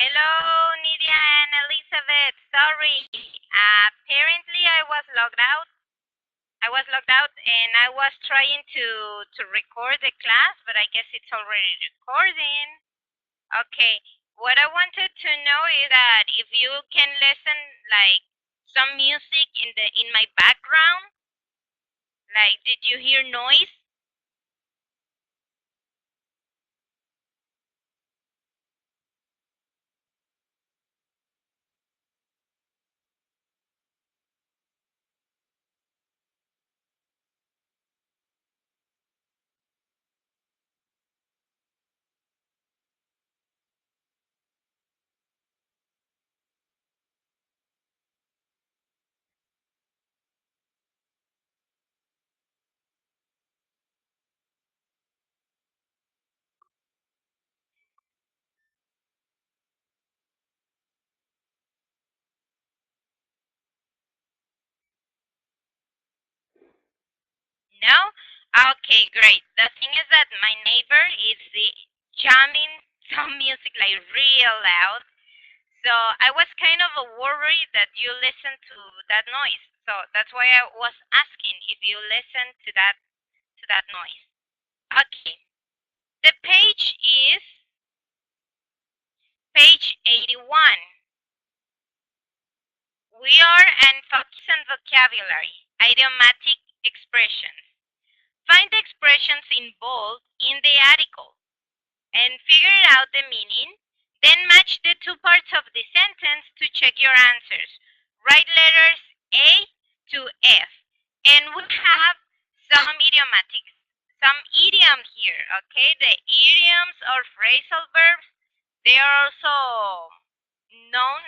Hello, Nidia and Elizabeth. Sorry. Apparently, I was logged out. I was logged out, and I was trying to record the class, but I guess it's already recording. Okay. What I wanted to know is that if you can listen like some music in my background, like did you hear noise? No? Okay, great. The thing is that my neighbor is jamming some music like real loud. So I was kind of worried that you listen to that noise. So that's why I was asking if you listen to that noise. Okay. The page is page 81. We are on focus on vocabulary, idiomatic expressions. Find the expressions in bold in the article and figure out the meaning. Then match the two parts of the sentence to check your answers. Write letters A to F. And we have some some idiom here, okay? The idioms or phrasal verbs, they are also known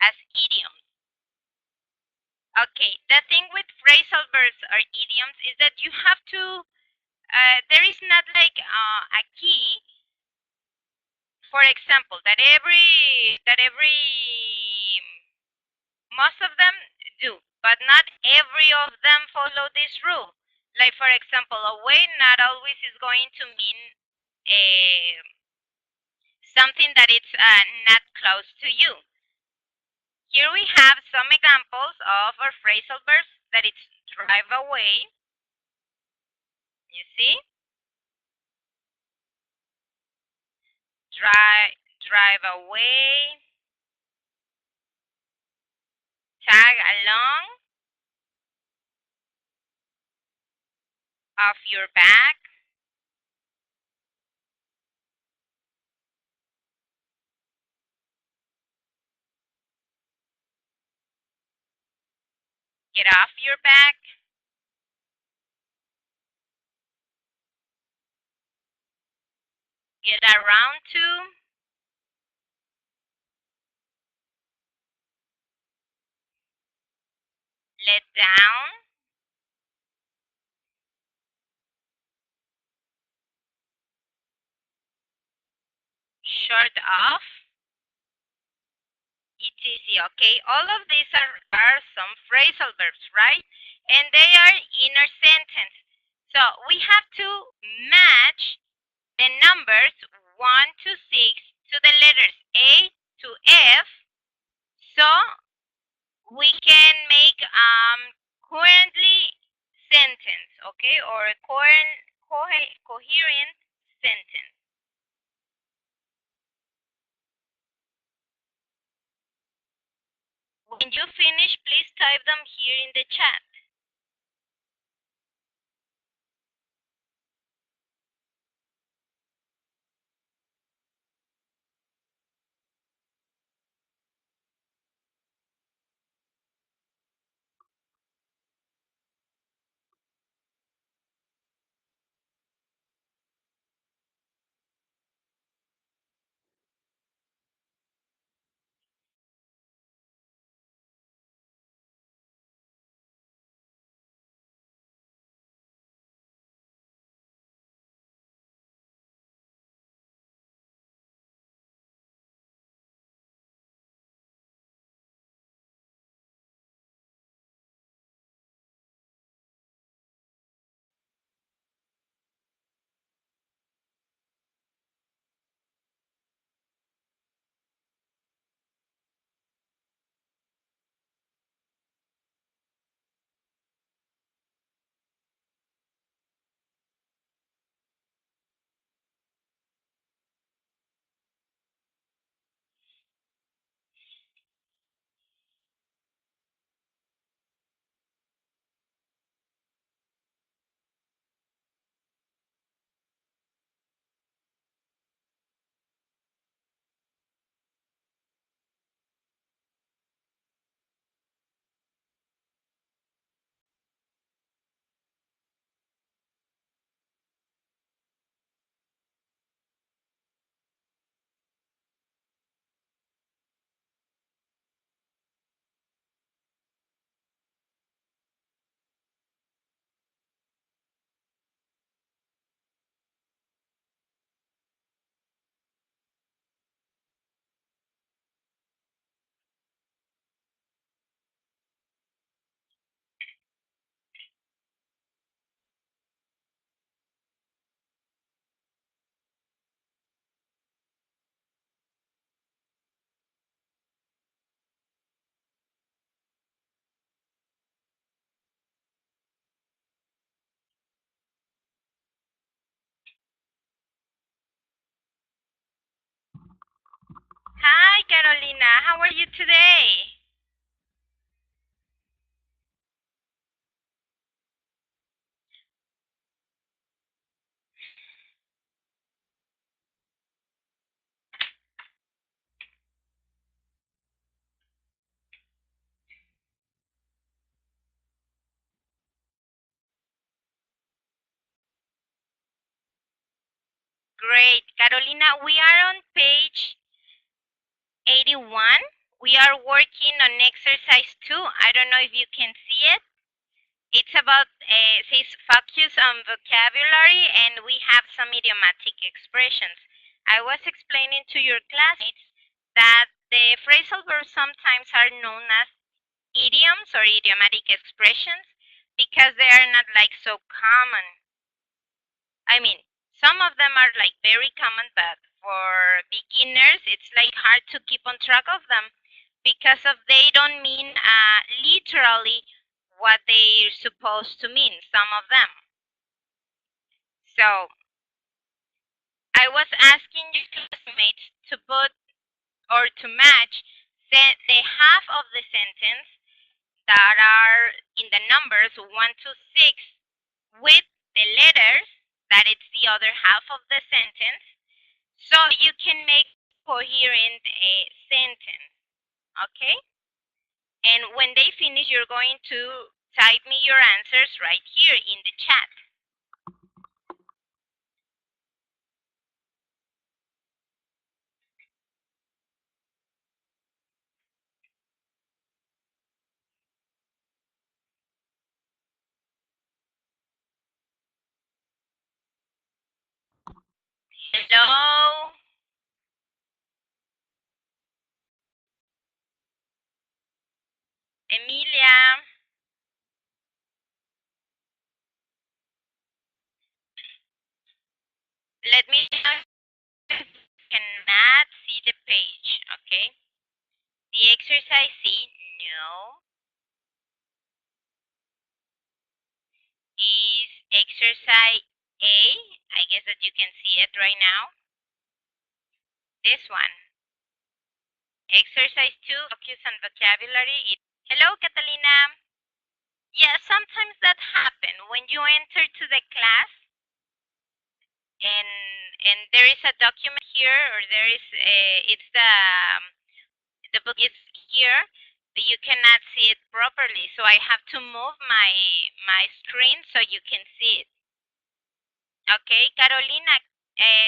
as idioms. Okay, the thing with phrasal verbs or idioms is that you have to, there is not like a key. For example, that every most of them do, but not every of them follow this rule. Like for example, away not always is going to mean uh, something that it's not close to you. Here we have some examples of our phrasal verbs that it's drive away. You see, drive away, tag along, off your back, get off your back, get around to, let down, short off, etc. Okay, all of these are some phrasal verbs, right? And they are inner sentence. So we have to match the numbers 1 to 6 to the letters A to F, so we can make currently sentence, okay, or a coherent sentence. When you finish, please type them here in the chat. Carolina. How are you today? Great. Carolina, we are on page 81. We are working on exercise 2. I don't know if you can see it. It's about, says focus on vocabulary, and we have some idiomatic expressions. I was explaining to your classmates that the phrasal verbs sometimes are known as idioms or idiomatic expressions because they are not like so common. I mean, some of them are like very common, but for beginners, it's like hard to keep on track of them because of they don't mean literally what they're supposed to mean, some of them. So I was asking your classmates to put or to match the half of the sentence that are in the numbers 1 to 6 with the letters that it's the other half of the sentence, so you can make coherent a sentence, okay? And when they finish, you're going to type me your answers right here in the chat. Hello? Emilia? Let me know if you cannot see the page, okay? The exercise C, no, is exercise A. I guess that you can see it right now. This one. Exercise 2, focus on vocabulary. Hello, Catalina. Yeah, sometimes that happens when you enter to the class and there is a document here or there is it's the book is here, but you cannot see it properly. So I have to move my screen so you can see it. Okay, Carolina,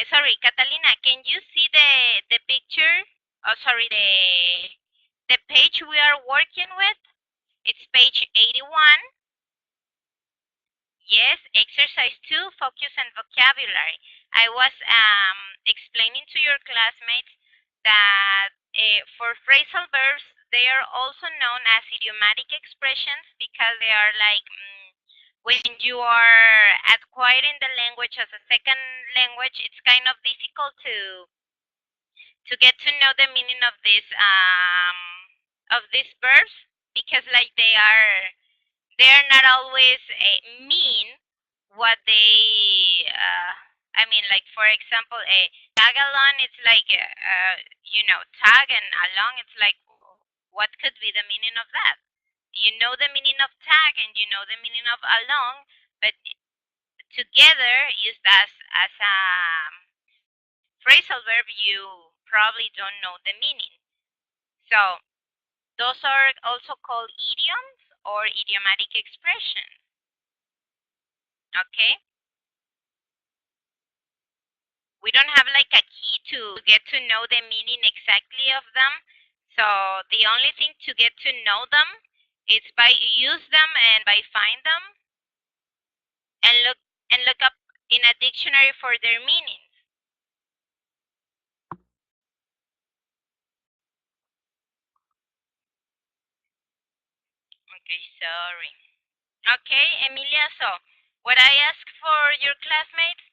sorry, Catalina, can you see the picture? Oh, sorry, the page we are working with? It's page 81. Yes, exercise 2, focus on vocabulary. I was explaining to your classmates that for phrasal verbs, they are also known as idiomatic expressions because they are like when you are acquiring the language as a second language, it's kind of difficult to get to know the meaning of these verbs because like they're not always mean what they I mean, like for example, a tag along it's like tag, and along it's like what could be the meaning of that? You know the meaning of tag and you know the meaning of along, but together used as a phrasal verb, you probably don't know the meaning. So those are also called idioms or idiomatic expressions. Okay? We don't have like a key to get to know the meaning exactly of them. So the only thing to get to know them is by use them and by find them and look up in a dictionary for their meanings. Okay, sorry. Okay, Emilia, so what I ask for your classmates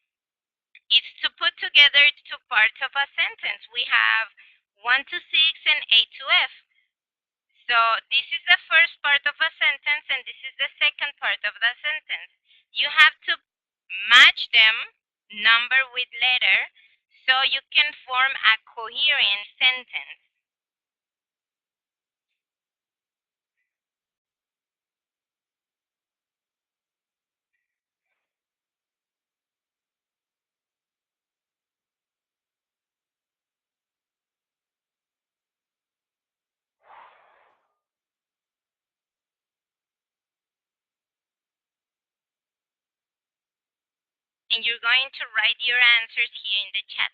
is to put together two parts of a sentence. We have 1 to 6 and A to F. So this is the first part of a sentence and this is the second part of the sentence. You have to match them number with letter so you can form a coherent sentence. and you're going to write your answers here in the chat.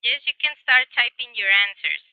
Yes, you can start typing your answers.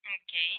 Okay.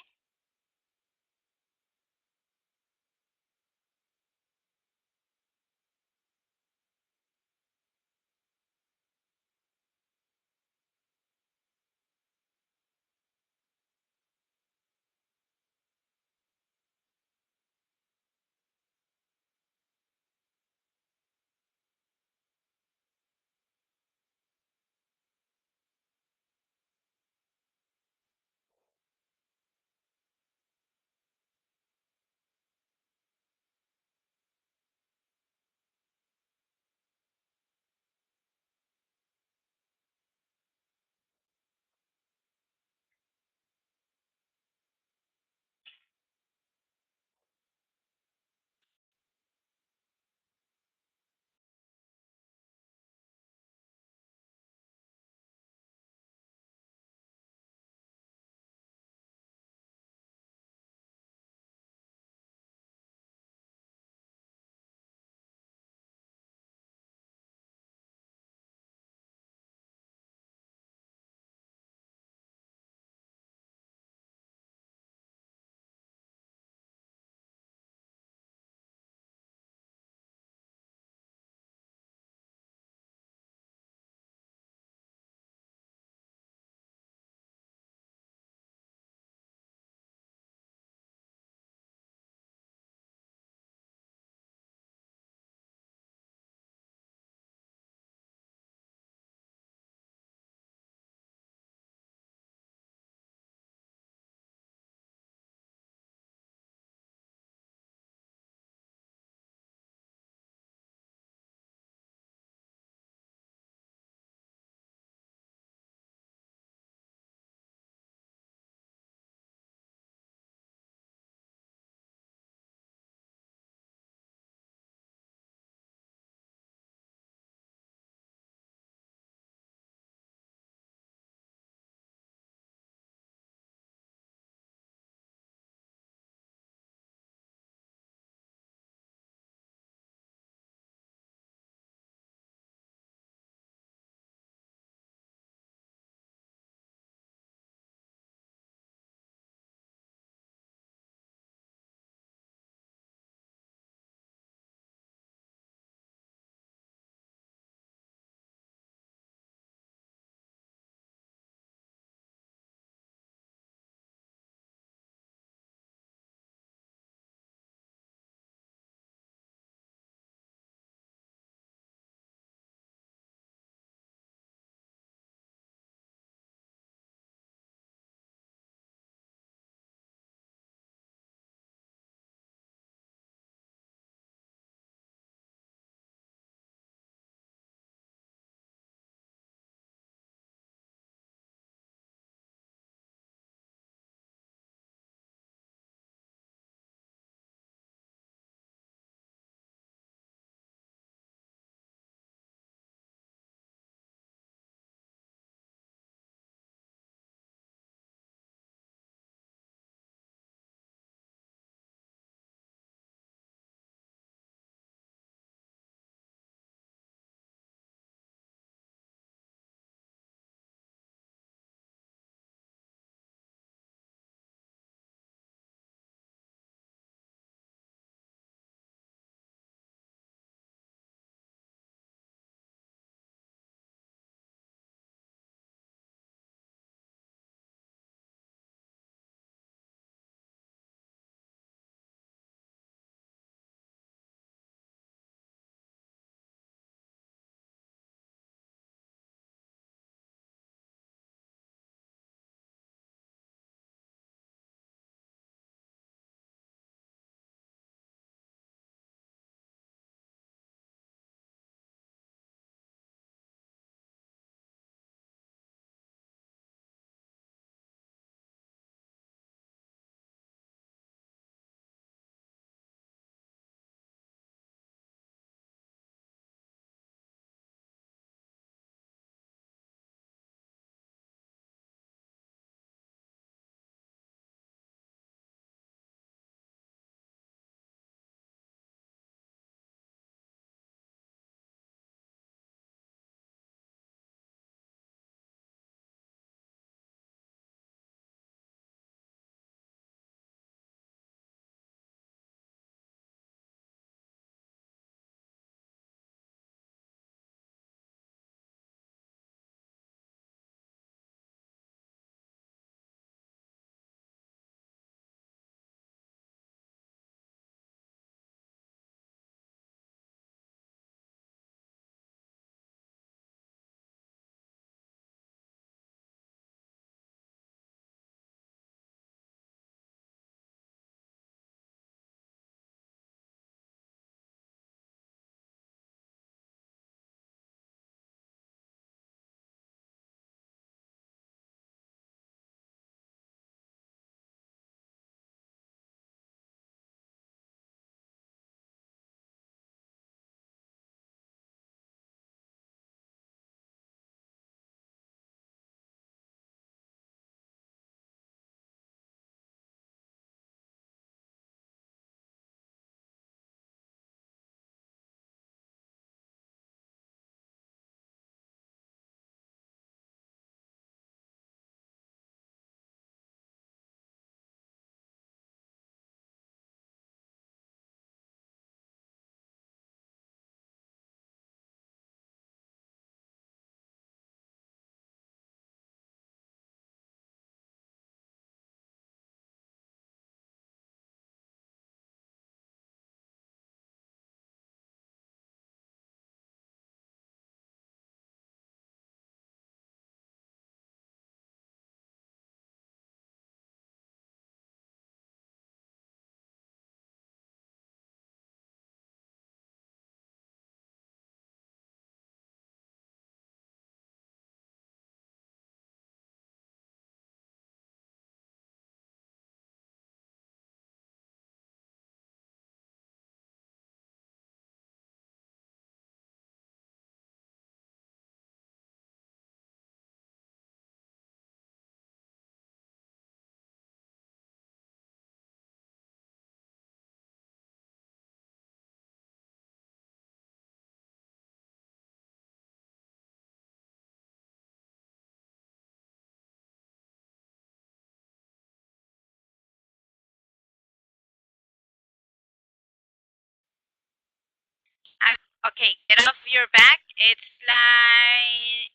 Okay, get off your back. It's like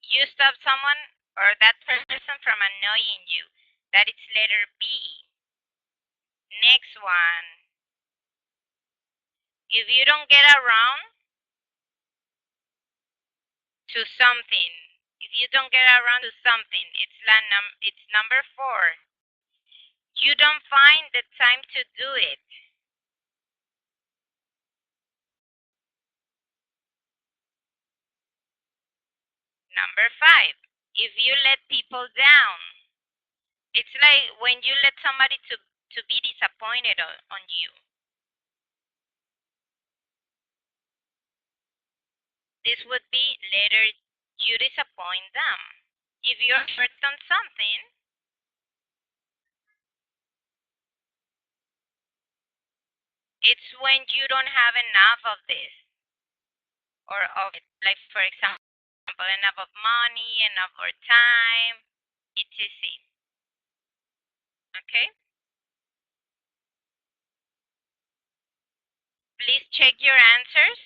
you stop someone or that person from annoying you. That is letter B. Next one. If you don't get around to something, if you don't get around to something, it's number 4. You don't find the time to do it. Number 5. If you let people down. It's like when you let somebody to be disappointed on you. This would be later you disappoint them. If you're hurt on something, it's when you don't have enough of this or of it. Like for example, enough of money, enough of time, etc. Okay? Please check your answers.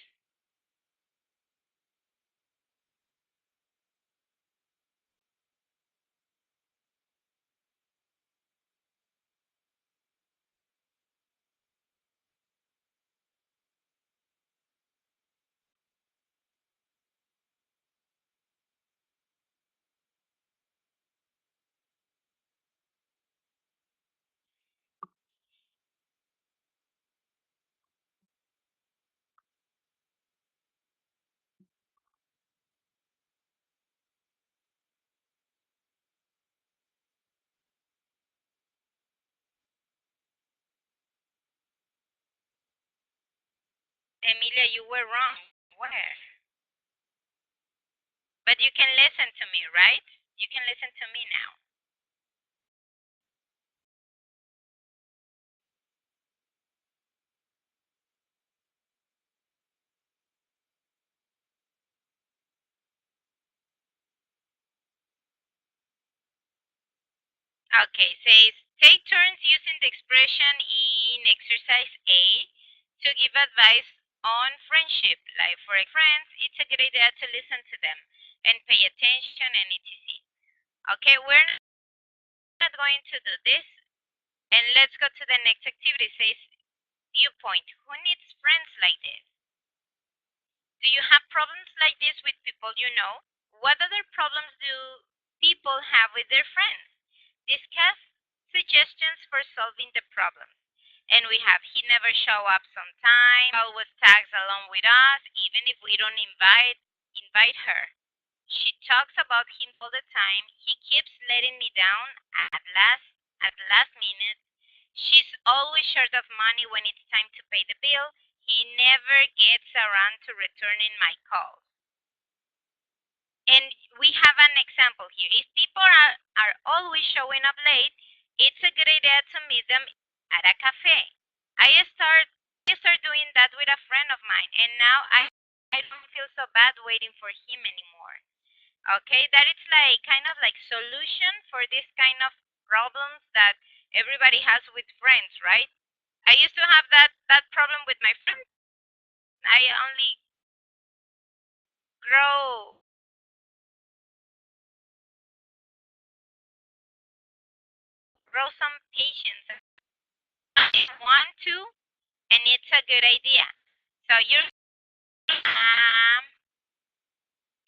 Emilia, you were wrong. Where? But you can listen to me, right? You can listen to me now. Okay, says take turns using the expression in exercise A to give advice on friendship. Like for friends, it's a good idea to listen to them and pay attention and etc. Okay, we're not going to do this. And let's go to the next activity. It says viewpoint. Who needs friends like this? Do you have problems like this with people you know? What other problems do people have with their friends? Discuss suggestions for solving the problem. And we have he never show up sometime, always tags along with us, even if we don't invite her. She talks about him all the time. He keeps letting me down at the last minute. She's always short of money when it's time to pay the bill. He never gets around to returning my calls. And we have an example here. If people are always showing up late, it's a good idea to meet them at a cafe. I start doing that with a friend of mine, and now I don't feel so bad waiting for him anymore. Okay, that is like kind of like solution for this kind of problems that everybody has with friends, right? I used to have that problem with my friends. I only grow some patience. I want to, and it's a good idea. So um,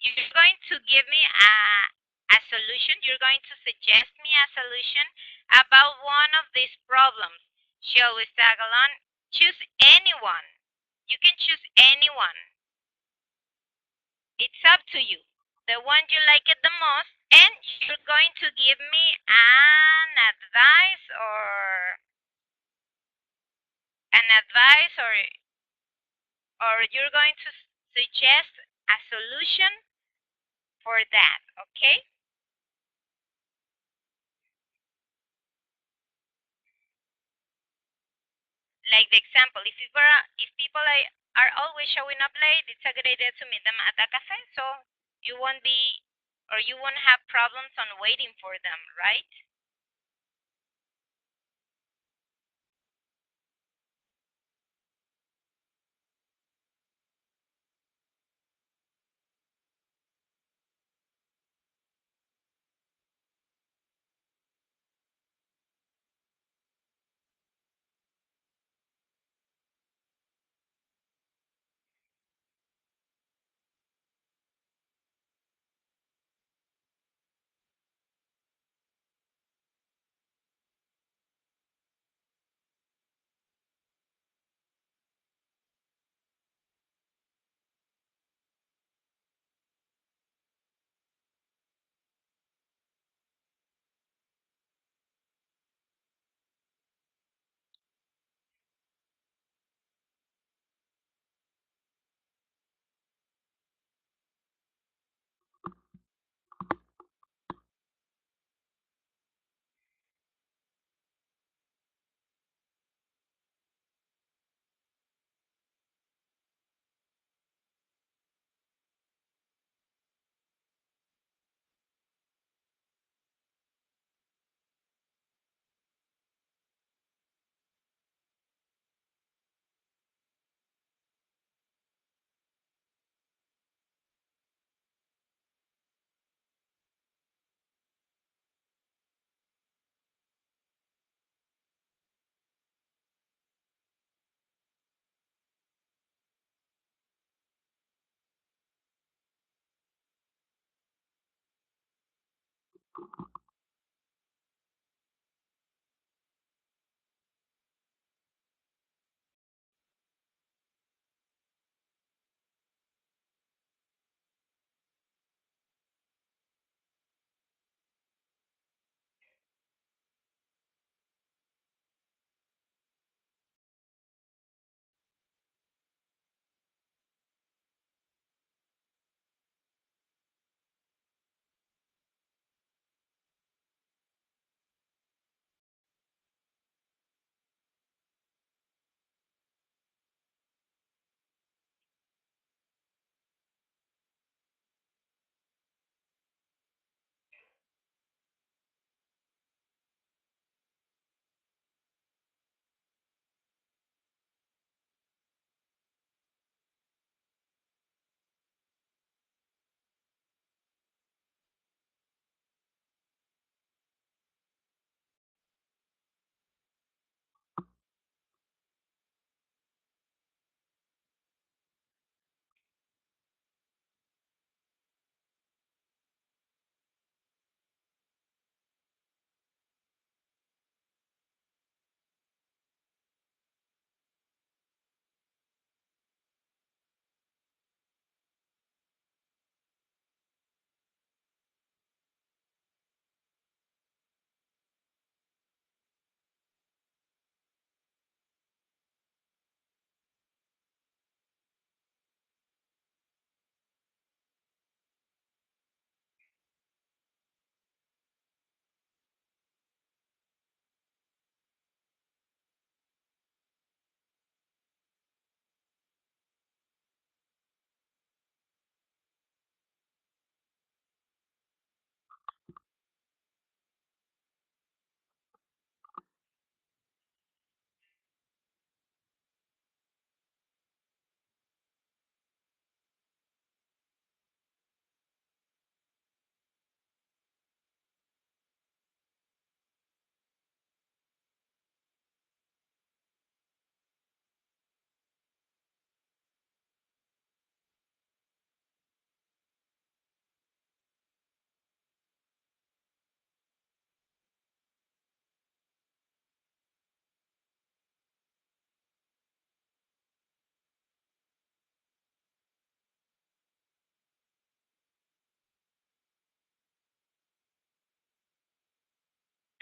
you're going to give me a solution. You're going to suggest me a solution about one of these problems. She always tag along. Choose anyone. You can choose anyone. It's up to you. The one you like it the most, and you're going to give me an advice or you're going to suggest a solution for that, okay? Like the example, if people are always showing up late, it's a good idea to meet them at a cafe, so you won't be or you won't have problems on waiting for them, right?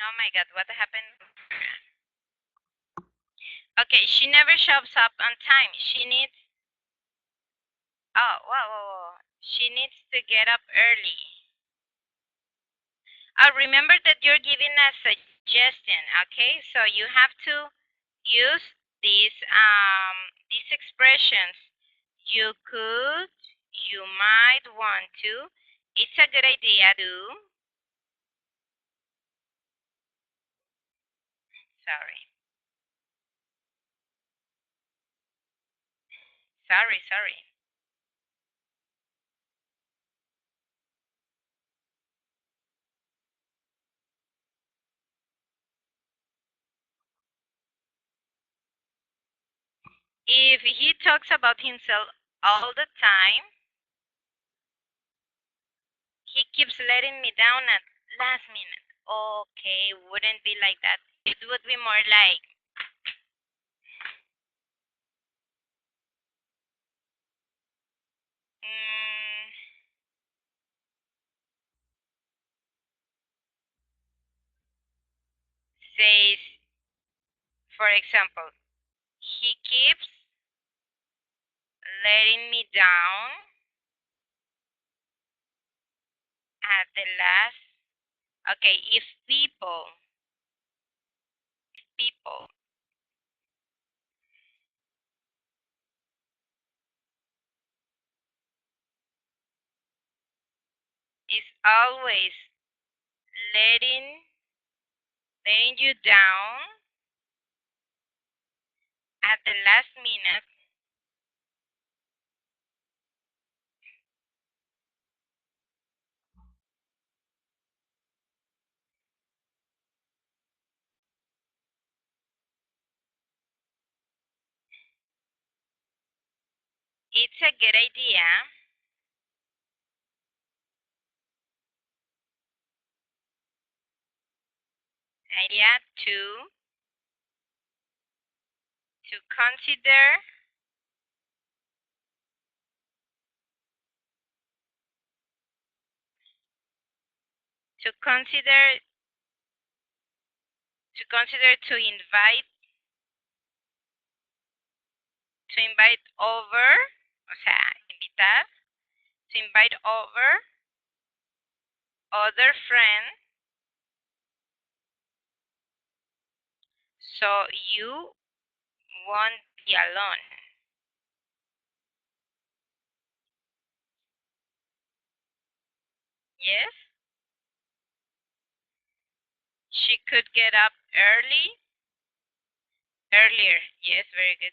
Oh my God, what happened? Okay, she never shows up on time. She needs. Oh, whoa, whoa, whoa. She needs to get up early. Remember that you're giving a suggestion, okay? So you have to use these expressions. You could, you might want to. It's a good idea to. Sorry, sorry. If he talks about himself all the time, he keeps letting me down at last minute. Okay, wouldn't be like that. It would be more like, mm, says, for example, he keeps letting me down at the last. Okay, if people is always letting letting you down at the last minute, it's a good idea idea to consider to consider to invite over, o sea, invitar, to invite over other friends so you won't be alone. Yes? She could get up earlier. Yes, very good.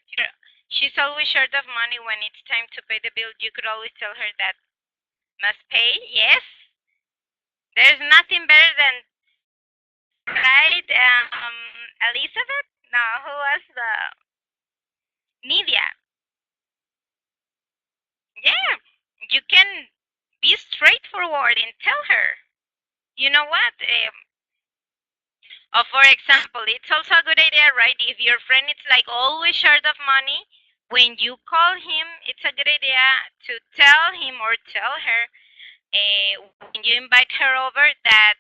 She's always short of money when it's time to pay the bill. You could always tell her that must pay. Yes? There's nothing better than, right? Elizabeth? No, who was the Nidia? Yeah, you can be straightforward and tell her. You know what? For example, it's also a good idea, right? If your friend is like always short of money, when you call him, it's a good idea to tell him or tell her when you invite her over that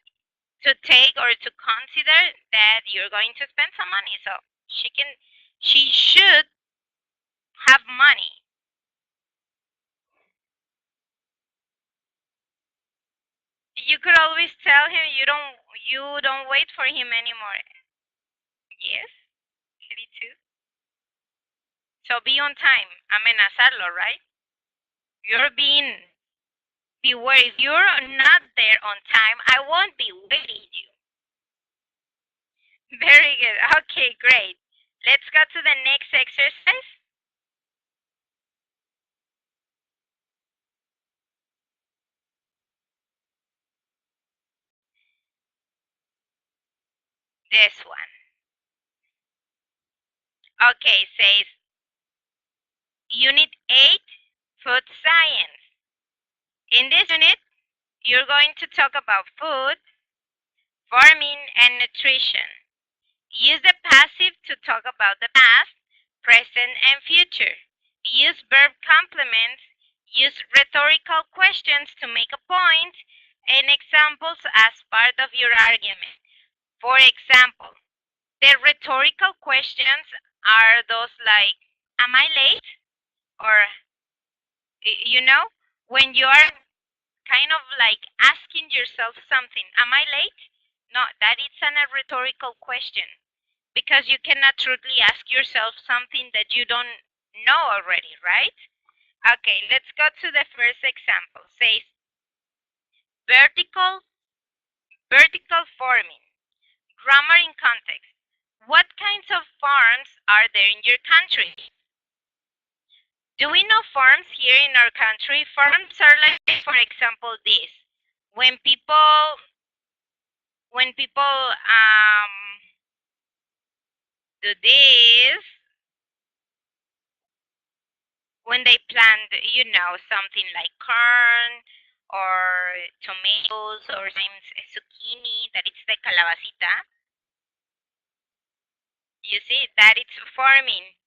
to take or to consider that you're going to spend some money, so she should have money. You could always tell him you don't wait for him anymore. Yes, 32. So be on time. Amenazarlo, right? You're being beware. If you're not there on time, I won't be waiting you. Very good. Okay, great. Let's go to the next exercise. This one. Okay, says Unit 8, Food Science. In this unit, you're going to talk about food, farming, and nutrition. Use the passive to talk about the past, present, and future. Use verb complements. Use rhetorical questions to make a point, and examples as part of your argument. For example, the rhetorical questions are those like, am I late? Or, you know, when you are kind of like asking yourself something, am I late? No, that is a rhetorical question because you cannot truly ask yourself something that you don't know already, right? Okay, let's go to the first example. Says vertical vertical farming. Grammar in context. What kinds of farms are there in your country? Do we know farms here in our country? Farms are like, for example, this. When people when people do this, when they plant, something like corn or tomatoes or sometimes zucchini, that it's the calabacita. You see, that it's farming.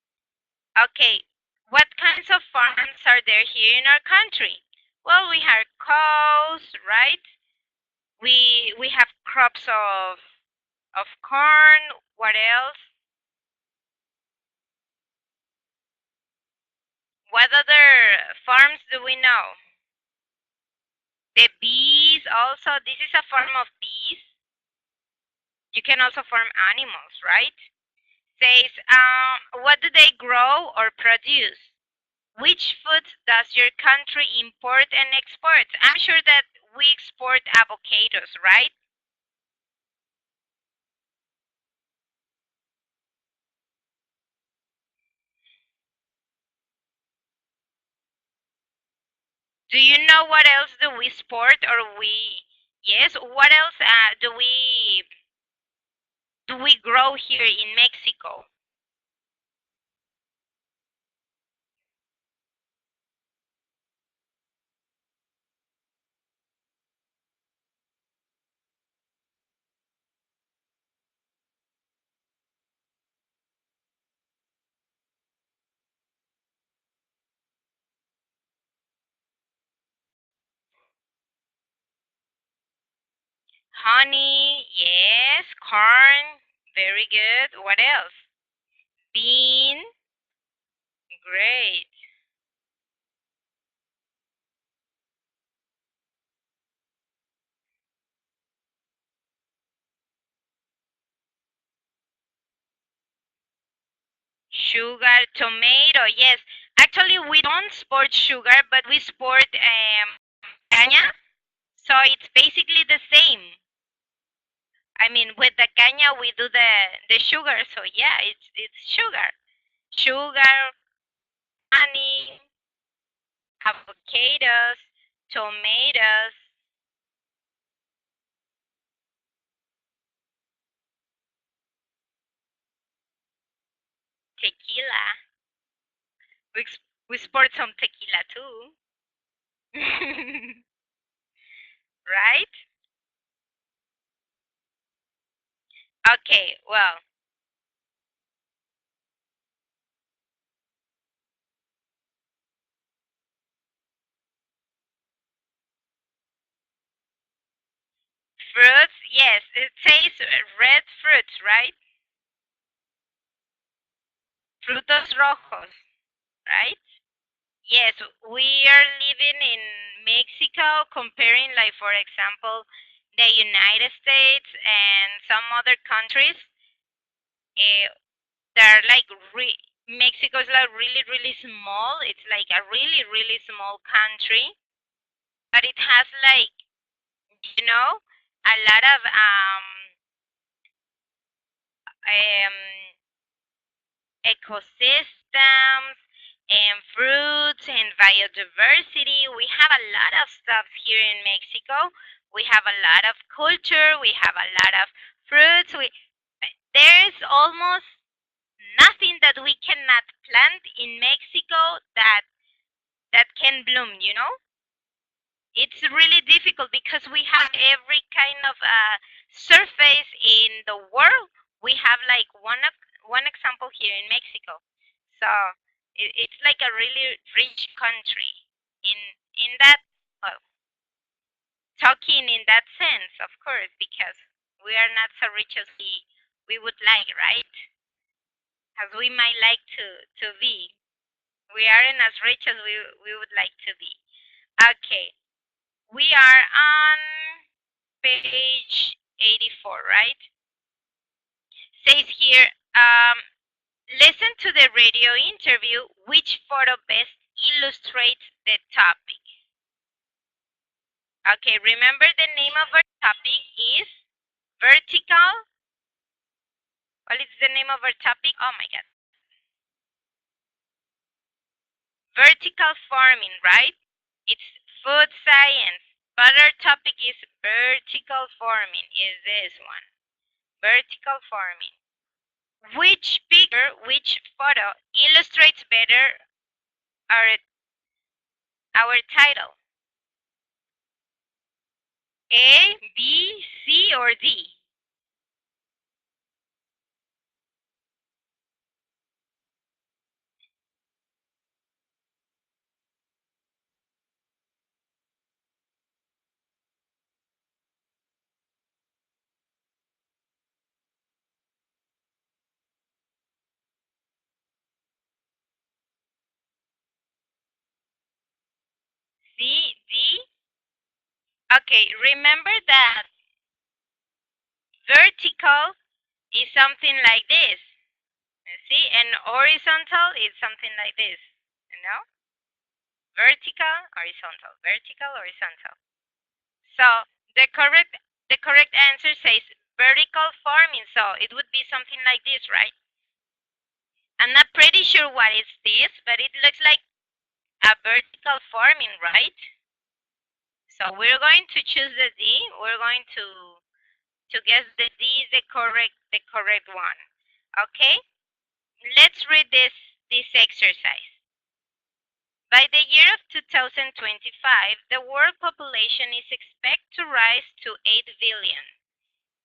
Okay, what kinds of farms are there here in our country? Well, we have cows, right? We have crops of corn. What else? What other farms do we know? The bees also. This is a farm of bees. You can also farm animals, right? Says, what do they grow or produce? Which foods does your country import and export? I'm sure that we export avocados, right? Do you know what else do we export or we? Yes, what else do we grow here in Mexico? Honey, yes. Corn, very good. What else? Bean, great. Sugar, tomato, yes. Actually, we don't sport sugar, but we sport caña. So it's basically the same. I mean, with the caña, we do the sugar. So yeah, it's sugar. Sugar, honey, avocados, tomatoes, tequila. We sport some tequila too. Right? Okay, well, fruits, yes, it says red fruits, right? Frutos rojos, right? Yes, we are living in Mexico, comparing, like, for example, the United States and some other countries. Uh, they're like Mexico is like really, really small. It's like a really, really small country, but it has like, you know, a lot of um, ecosystems and fruits and biodiversity. We have a lot of stuff here in Mexico. We have a lot of culture. We have a lot of fruits. There is almost nothing that we cannot plant in Mexico that can bloom. It's really difficult because we have every kind of surface in the world. We have like one example here in Mexico. So it's like a really rich country in that, well, talking in that sense, of course, because we are not so rich as we would like, right? As we might like to be. We aren't as rich as we would like to be. Okay, we are on page 84, right? Says here, listen to the radio interview. Which photo best illustrates the topic? Okay, remember the name of our topic is vertical. What is the name of our topic? Oh my god. Vertical farming, right? It's food science. But our topic is vertical farming, is this one. Vertical farming. Which picture, which photo illustrates better our our title? A, B, C, or D? C, D? Okay, remember that vertical is something like this. You see, and horizontal is something like this. You know? Vertical, horizontal, vertical, horizontal. So the correct answer says vertical farming. So it would be something like this, right? I'm not pretty sure what is this, but it looks like a vertical farming, right? So we're going to choose the D. We're going to guess the D is the correct one. Okay? Let's read this exercise. By the year of 2025, the world population is expected to rise to 8 billion.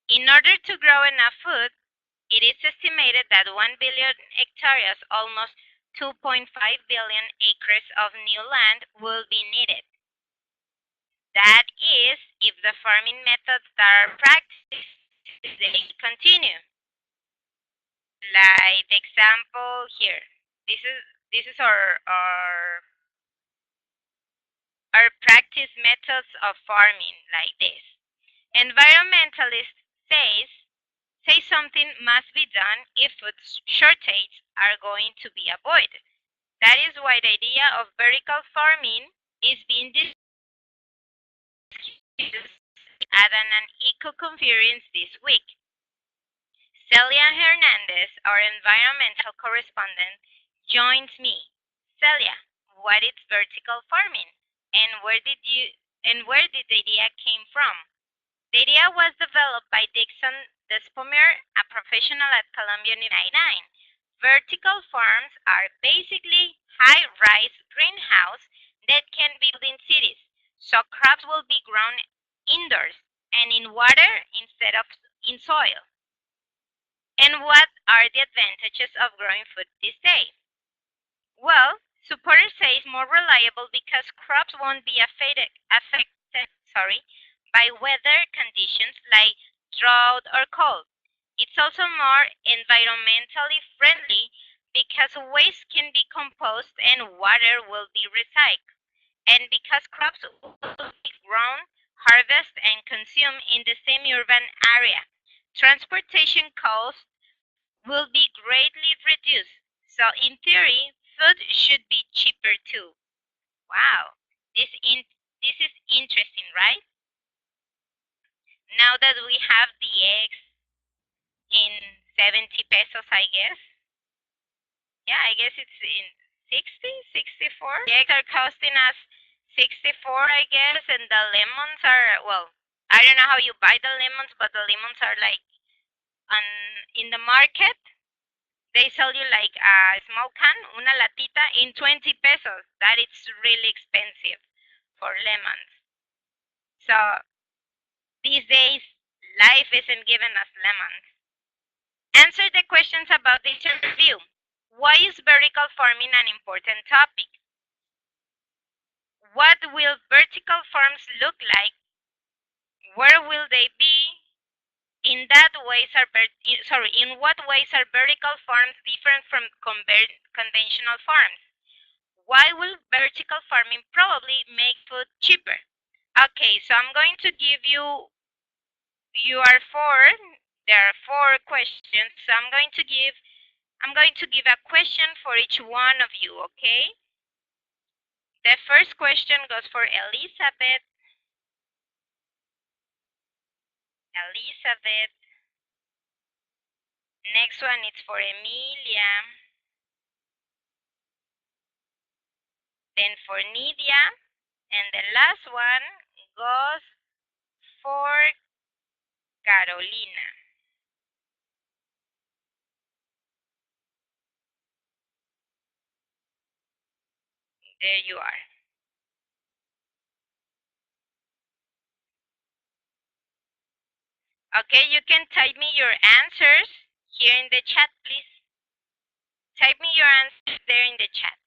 In order to grow enough food, it is estimated that 1 billion hectares, almost 2.5 billion acres of new land, will be needed. That is, if the farming methods that are practiced they continue. Like the example here. This is our practice methods of farming like this. Environmentalists says say something must be done if food shortages are going to be avoided. That is why the idea of vertical farming is being discussed at an eco conference this week. Celia Hernandez, our environmental correspondent, joins me. Celia, what is vertical farming, and where did the idea came from? The idea was developed by Dixon Despomer, a professional at Columbia University. Vertical farms are basically high-rise greenhouses that can be built in cities, so crops will be grown indoors and in water instead of in soil. And what are the advantages of growing food this day? Well, supporters say it's more reliable because crops won't be affected by weather conditions like drought or cold. It's also more environmentally friendly because waste can be composed and water will be recycled. And because crops will be grown, harvested, and consumed in the same urban area, transportation costs will be greatly reduced. So in theory, food should be cheaper too. Wow, this is interesting, right? Now that we have the eggs in 70 pesos, I guess. Yeah, I guess it's in 60, 64. The eggs are costing us 64, I guess, and the lemons are, well, I don't know how you buy the lemons, but the lemons are like on in the market. They sell you like a small can, una latita, in 20 pesos. That is really expensive for lemons. So these days, life isn't giving us lemons. Answer the questions about this interview. Why is vertical farming an important topic? What will vertical farms look like? Where will they be? In what ways are vertical farms different from conventional farms? Why will vertical farming probably make food cheaper? Okay, so you are four, there are four questions, so I'm going to give a question for each one of you, okay? The first question goes for Elizabeth. Elizabeth. Next one is for Emilia. Then for Nidia. And the last one goes for Carolina. There you are. Okay, you can type me your answers here in the chat, please. Type me your answers there in the chat.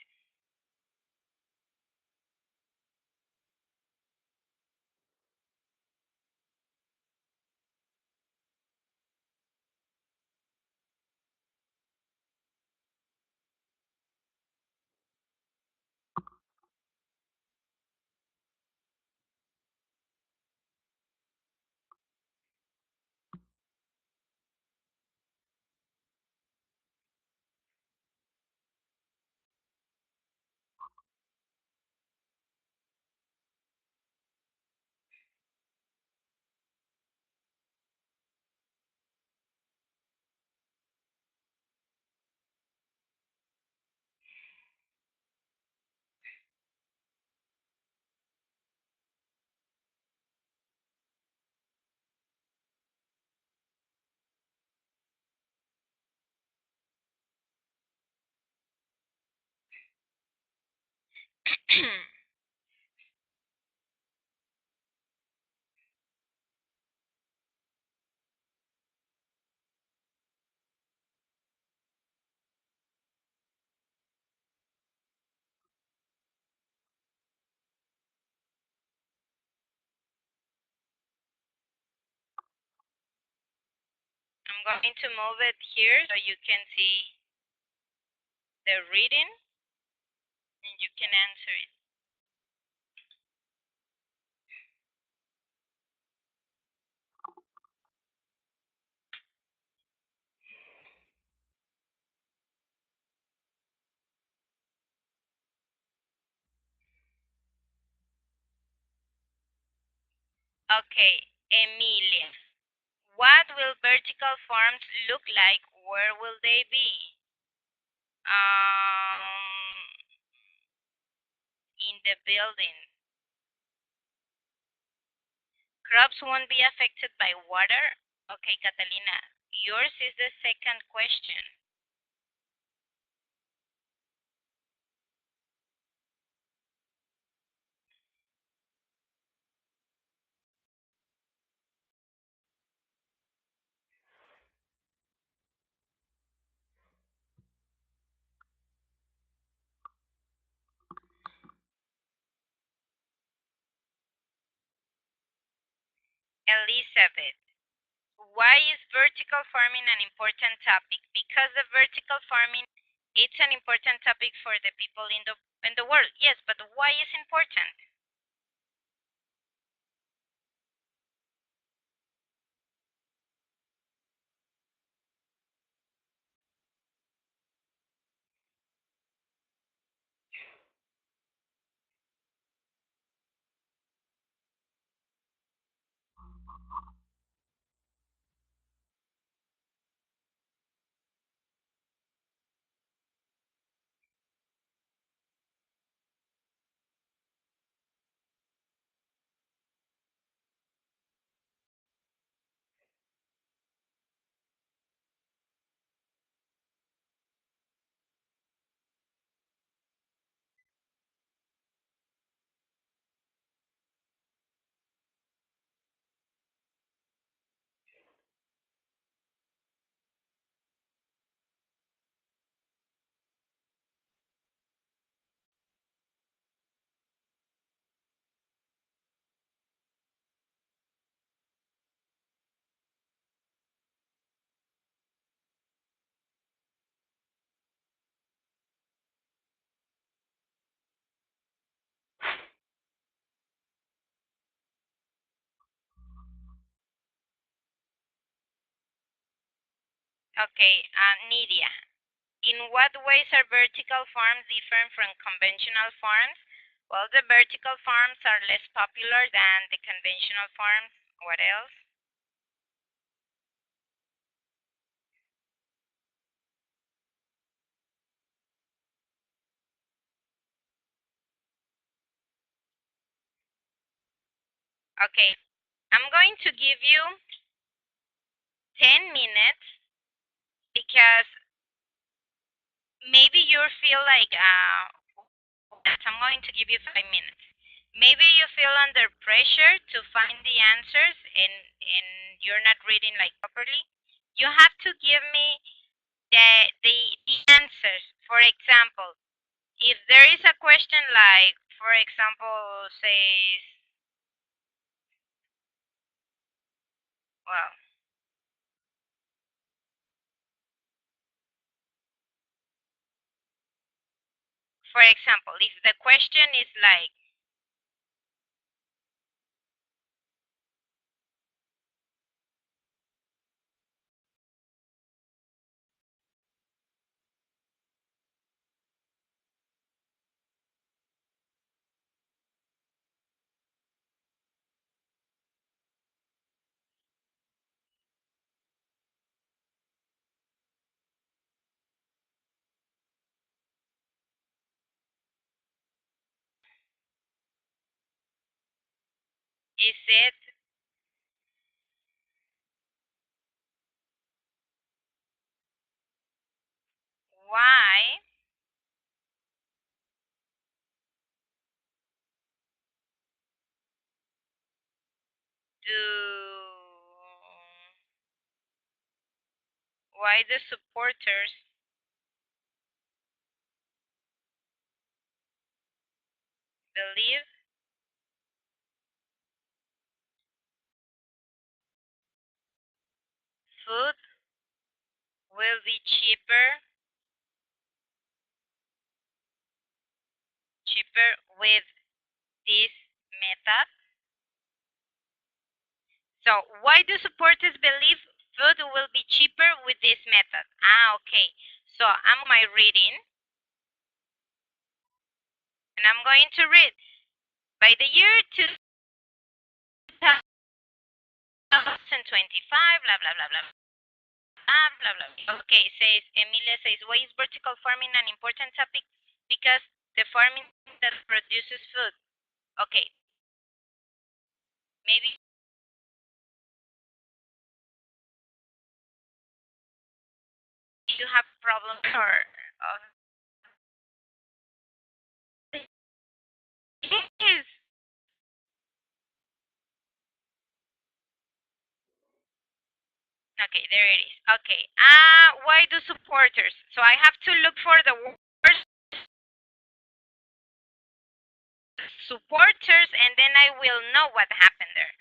I'm going to move it here so you can see the reading and you can answer it. Okay, Emilia. What will vertical forms look like? Where will they be? In the building. Crops won't be affected by water. Okay, Catalina, yours is the second question. Elizabeth, why is vertical farming an important topic? Because the vertical farming, it's an important topic for the people in the world. Yes, but why is important? Okay, Nidia, in what ways are vertical farms different from conventional farms? Well, the vertical farms are less popular than the conventional farms. What else? Okay, I'm going to give you 10 minutes because maybe you feel like, I'm going to give you 5 minutes. Maybe you feel under pressure to find the answers and you're not reading like properly. You have to give me the answers. For example, if there is a question like, for example, says, well, for example, if the question is like, is it why do why the supporters believe food will be cheaper with this method. So why do supporters believe food will be cheaper with this method? Okay. So I'm my reading, and I'm going to read. By the year 2025, blah, blah, blah, blah, blah, blah. Okay, says, Emilia says, why is vertical farming an important topic? Because the farming that produces food. Okay. Maybe you have problems or yes. Okay, there it is. Okay. Why do supporters? So I have to look for the worst supporters, and then I will know what happened there.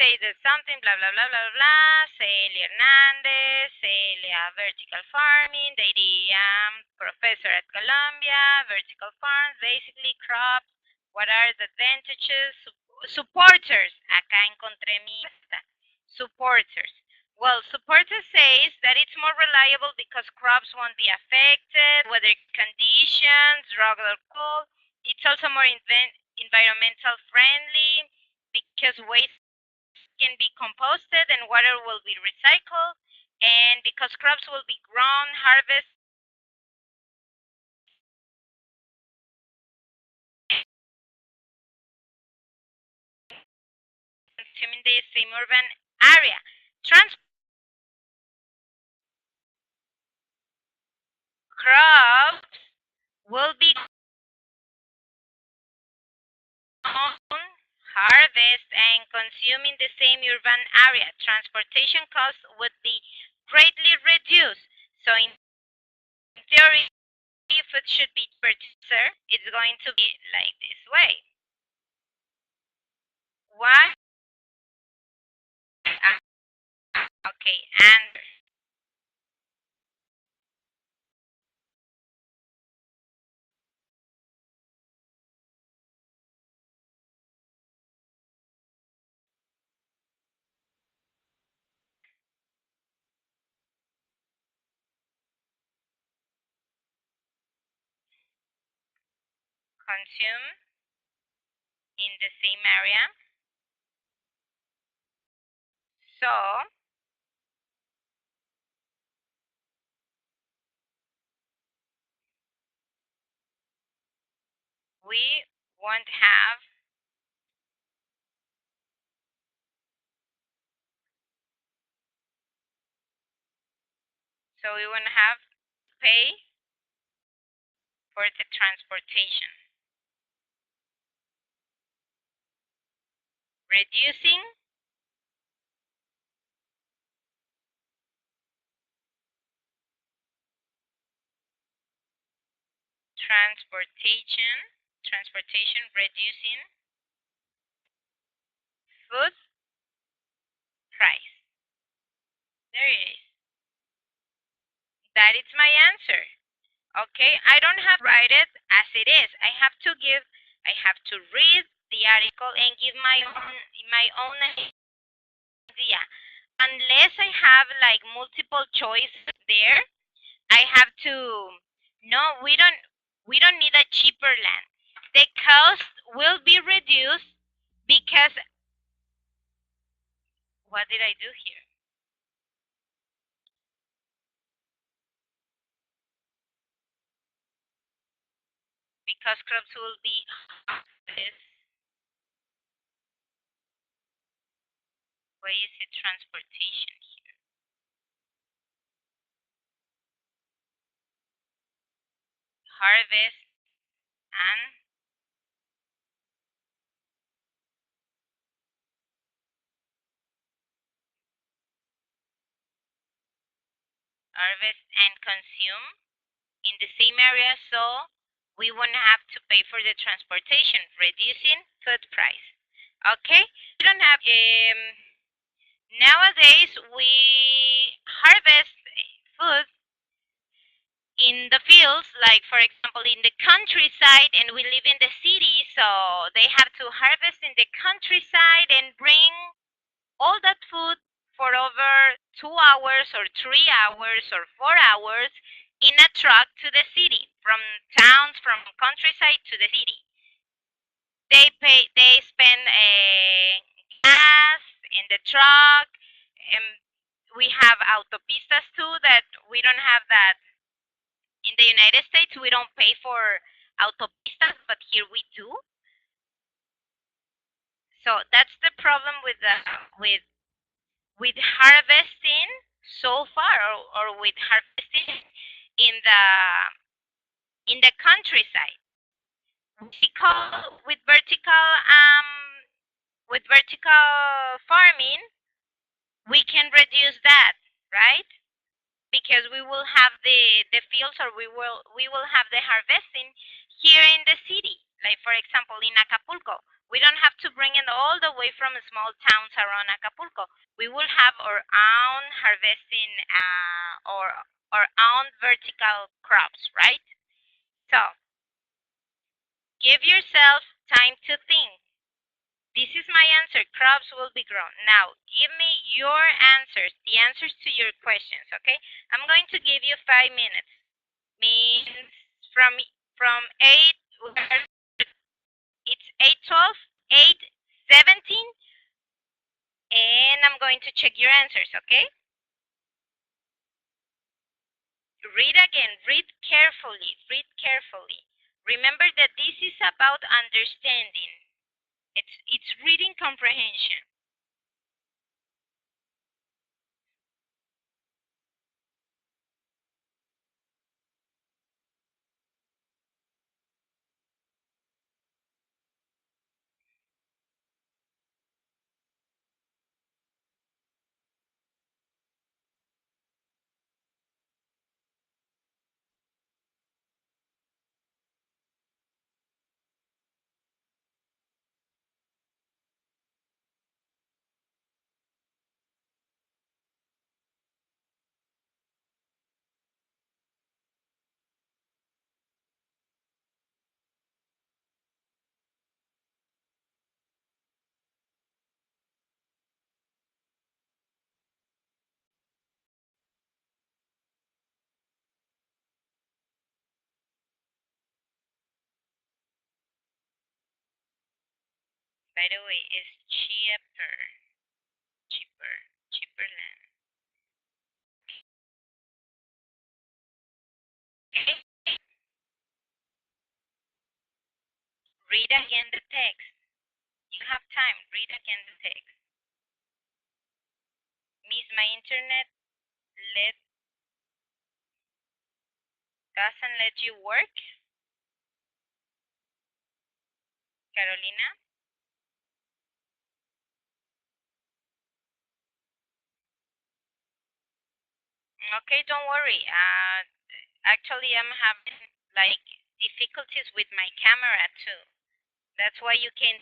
Say that something, blah, blah, blah, blah, blah. Celia Hernandez, Celia Vertical Farming, the professor at Columbia, vertical farms, basically crops. What are the advantages? Supporters. Acá encontré mi lista. Supporters. Well, supporters says that it's more reliable because crops won't be affected, weather conditions, drought or cold. It's also more environmental friendly because waste can be composted and water will be recycled, and because crops will be grown, harvested, consuming the same urban area. Crops will be grown, harvest, and consumed in the same urban area. Transportation costs would be greatly reduced. So in theory, if it should be purchaser, it's going to be like this way. Why? Okay, and consume in the same area. So we won't have we won't have to pay for the transportation, reducing transportation reducing food price. There it is. That is my answer. Okay, I don't have to write it as it is. I have to read the article and give my own idea. Unless I have like multiple choice there, I have to no, we don't need a cheaper land. The cost will be reduced because what did I do here? Because crops will be this. Why is it transportation here? Harvest and consume in the same area, so we won't have to pay for the transportation, reducing food price. Okay, we don't have Nowadays, we harvest food in the fields, like for example in the countryside, and we live in the city, so they have to harvest in the countryside and bring all that food for over 2 hours or 3 hours or 4 hours in a truck to the city, from towns, from countryside to the city. They spend gas in the truck, and we have autopistas too that we don't have that in the United States. We don't pay for autopistas, but here we do. So that's the problem with the with harvesting so far, or with harvesting in the countryside. We call with vertical farming, we can reduce that, right? Because we will have the fields, or we will have the harvesting here in the city. Like for example in Acapulco, we don't have to bring it all the way from small towns around Acapulco. We will have our own harvesting, or our own vertical crops, right? So give yourself time to think. This is my answer. Crops will be grown. Now, give me your answers, the answers to your questions, okay? I'm going to give you 5 minutes. Means from 8, it's 8:12, 8:17, and I'm going to check your answers, okay? Read again, read carefully, read carefully. Remember that this is about understanding. It's reading comprehension. By the way, it's cheaper, cheaper land. Okay? Read again the text. You have time. Read again the text. Miss, my internet let doesn't let you work, Carolina. Okay, don't worry. Actually, I'm having like difficulties with my camera too. That's why you can.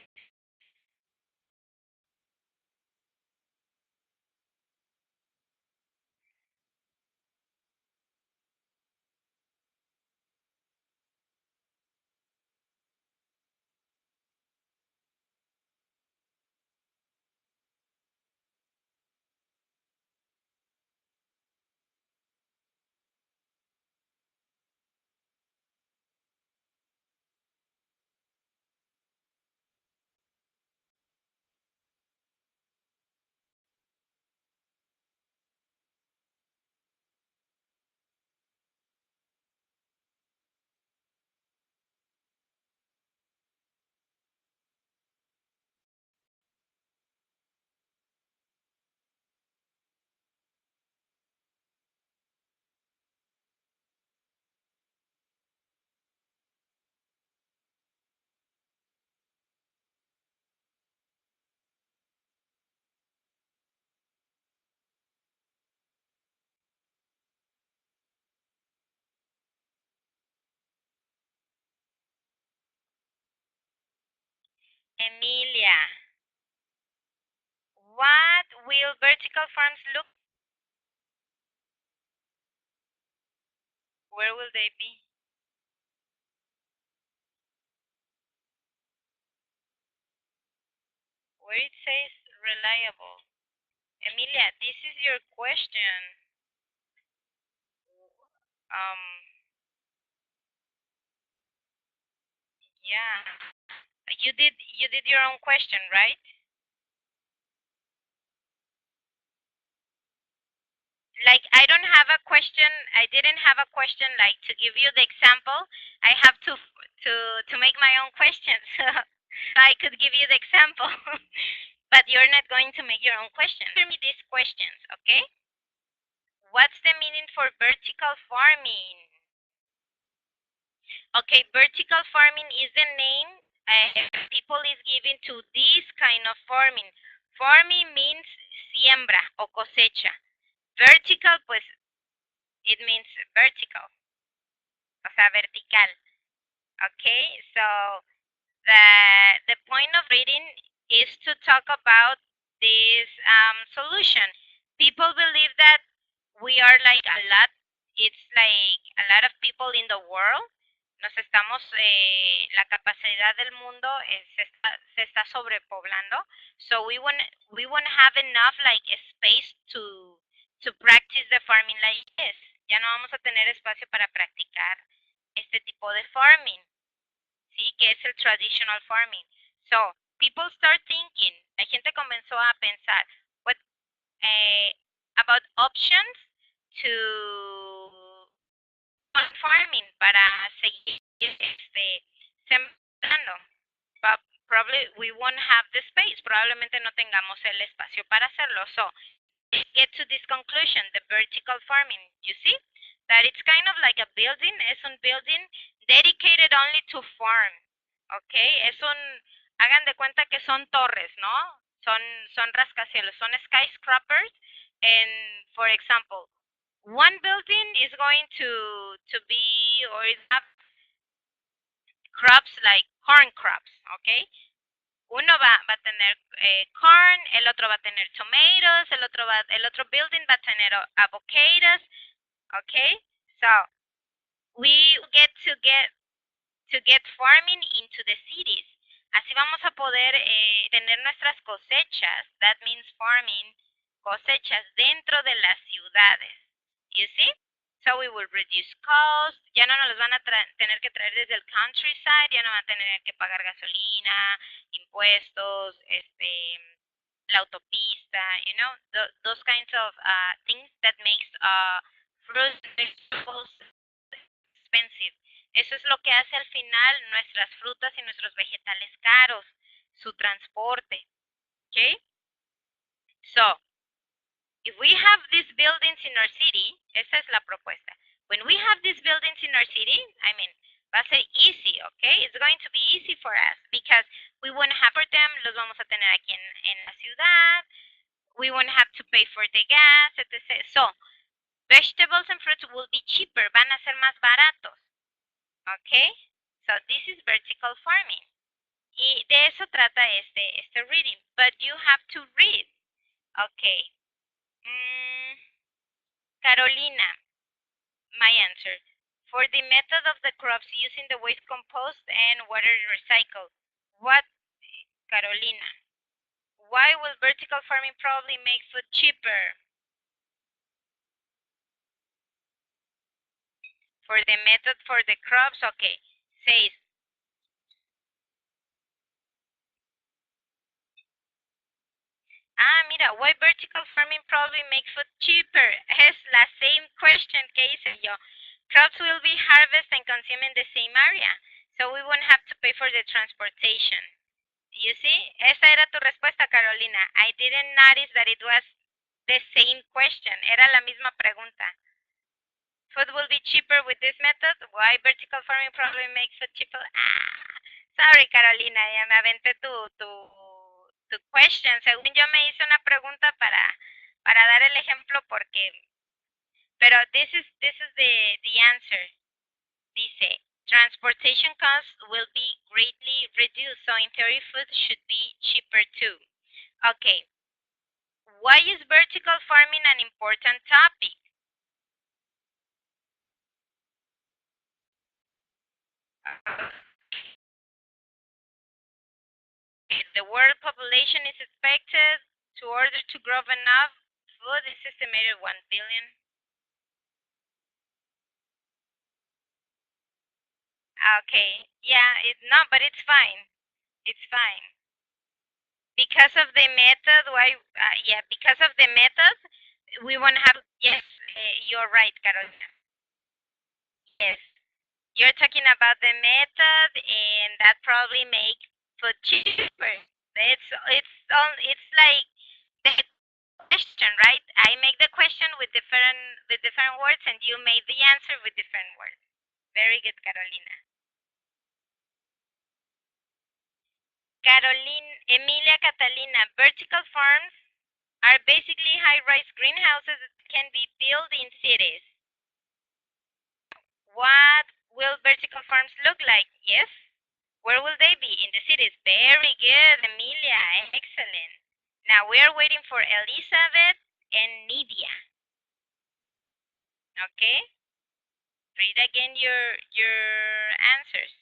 Emilia, What will vertical farms look? Where will they be? Where it says reliable. Emilia, this is your question. Um, yeah. You did your own question, right? Like I don't have a question. I didn't have a question like to give you the example. I have to make my own questions. So I could give you the example, but you're not going to make your own question. Answer me these questions, okay? What's the meaning for vertical farming? Okay, vertical farming is the name people is given to this kind of farming. Farming means siembra o cosecha. Vertical, pues, it means vertical, o sea, vertical. Okay, so the point of reading is to talk about this solution. People believe that we are like a lot. It's like a lot of people in the world. Nos estamos, la capacidad del mundo se está sobrepoblando. So we won't have enough like space to practice the farming like this. Ya no vamos a tener espacio para practicar este tipo de farming. ¿Sí? Que es el traditional farming. So, people start thinking, la gente comenzó a pensar, what, about options to farming para seguir sembrando. But probably we won't have the space, probablemente no tengamos el espacio para hacerlo. So, get to this conclusion, the vertical farming, you see? That it's kind of like a building, es un building dedicated only to farm, okay? Es un, hagan de cuenta que son torres, ¿no? Son rascacielos, son skyscrapers, and for example, one building is going to be, or is have crops like corn crops, okay? Uno va a tener corn, el otro va a tener tomatoes, el otro building va a tener avocados, okay? So we get farming into the cities. Así vamos a poder tener nuestras cosechas. That means farming, cosechas dentro de las ciudades. You see? So we will reduce costs. Ya no nos los van a tener que traer desde el countryside. Ya no van a tener que pagar gasolina, impuestos, la autopista. You know, those kinds of things that makes fruits and vegetables expensive. Eso es lo que hace al final nuestras frutas y nuestros vegetales caros, su transporte. Okay? So, if we have these buildings in our city, esa es la propuesta. When we have these buildings in our city, I mean, va a ser easy, okay? It's going to be easy for us because we won't have for them, los vamos a tener aquí en la ciudad, we won't have to pay for the gas, etc. So, vegetables and fruits will be cheaper, van a ser más baratos, okay? So, this is vertical farming. Y de eso trata este reading, but you have to read, okay? Carolina, my answer. For the method of the crops using the waste compost and water recycled. What, Carolina? Why will vertical farming probably make food cheaper? For the method for the crops, okay. Says, mira, why vertical farming probably makes food cheaper? Es la same question que hice yo. Crops will be harvested and consumed in the same area, so we won't have to pay for the transportation. You see? Esa era tu respuesta, Carolina. I didn't notice that it was the same question. Era la misma pregunta. Food will be cheaper with this method. Why vertical farming probably makes food cheaper? Sorry, Carolina. Ya me aventé tu question. Según yo me hice una pregunta para dar el ejemplo porque... Pero this is the answer. Dice, transportation costs will be greatly reduced, so in theory food should be cheaper too. Okay, Why is vertical farming an important topic? The world population is expected to order to grow enough food is estimated 1 billion. Okay, yeah, no, but it's fine. It's fine. Because of the method, why? Yeah, because of the method, we won't have. Yes, you're right, Carolina. Yes, you're talking about the method, and that probably make food cheaper. It's like the question, right? I make the question with different words, and you made the answer with different words. Very good, Carolina. Caroline, Emilia Catalina, vertical farms are basically high-rise greenhouses that can be built in cities. What will vertical farms look like? Yes. Where will they be? In the cities. Very good, Emilia. Excellent. Now we are waiting for Elizabeth and Nidia. Okay? Read again your answers.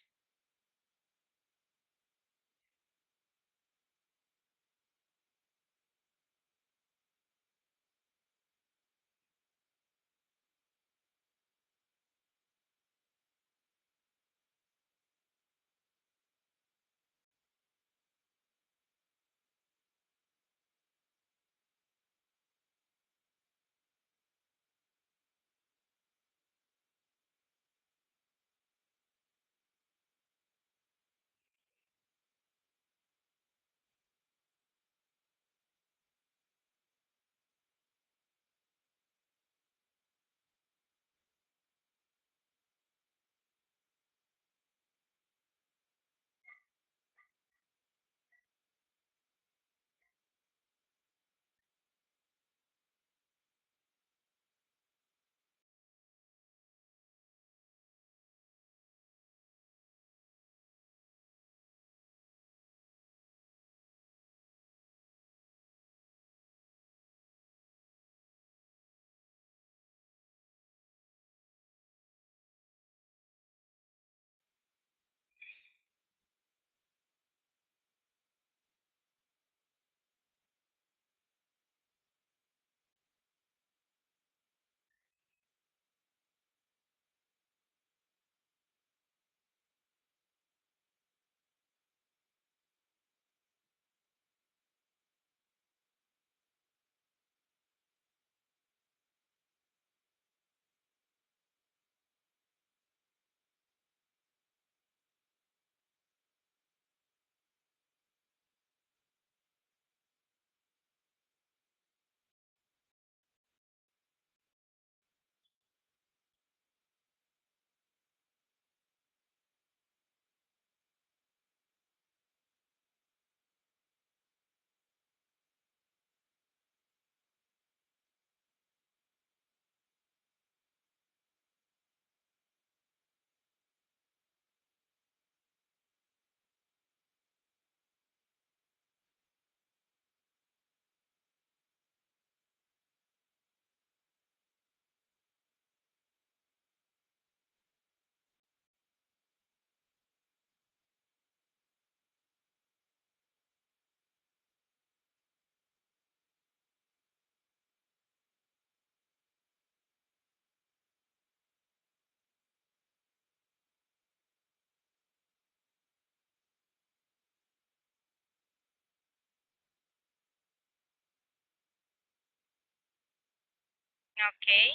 Okay.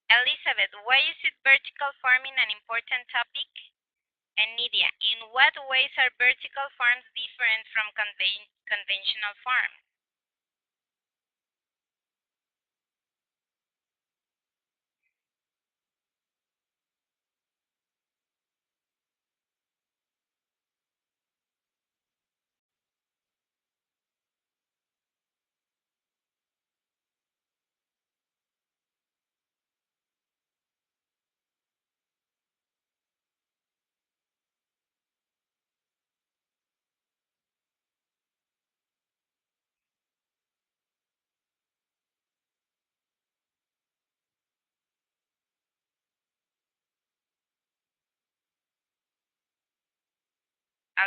Elizabeth, why is it vertical farming an important topic? And Nidia, in what ways are vertical farms different from conventional farms?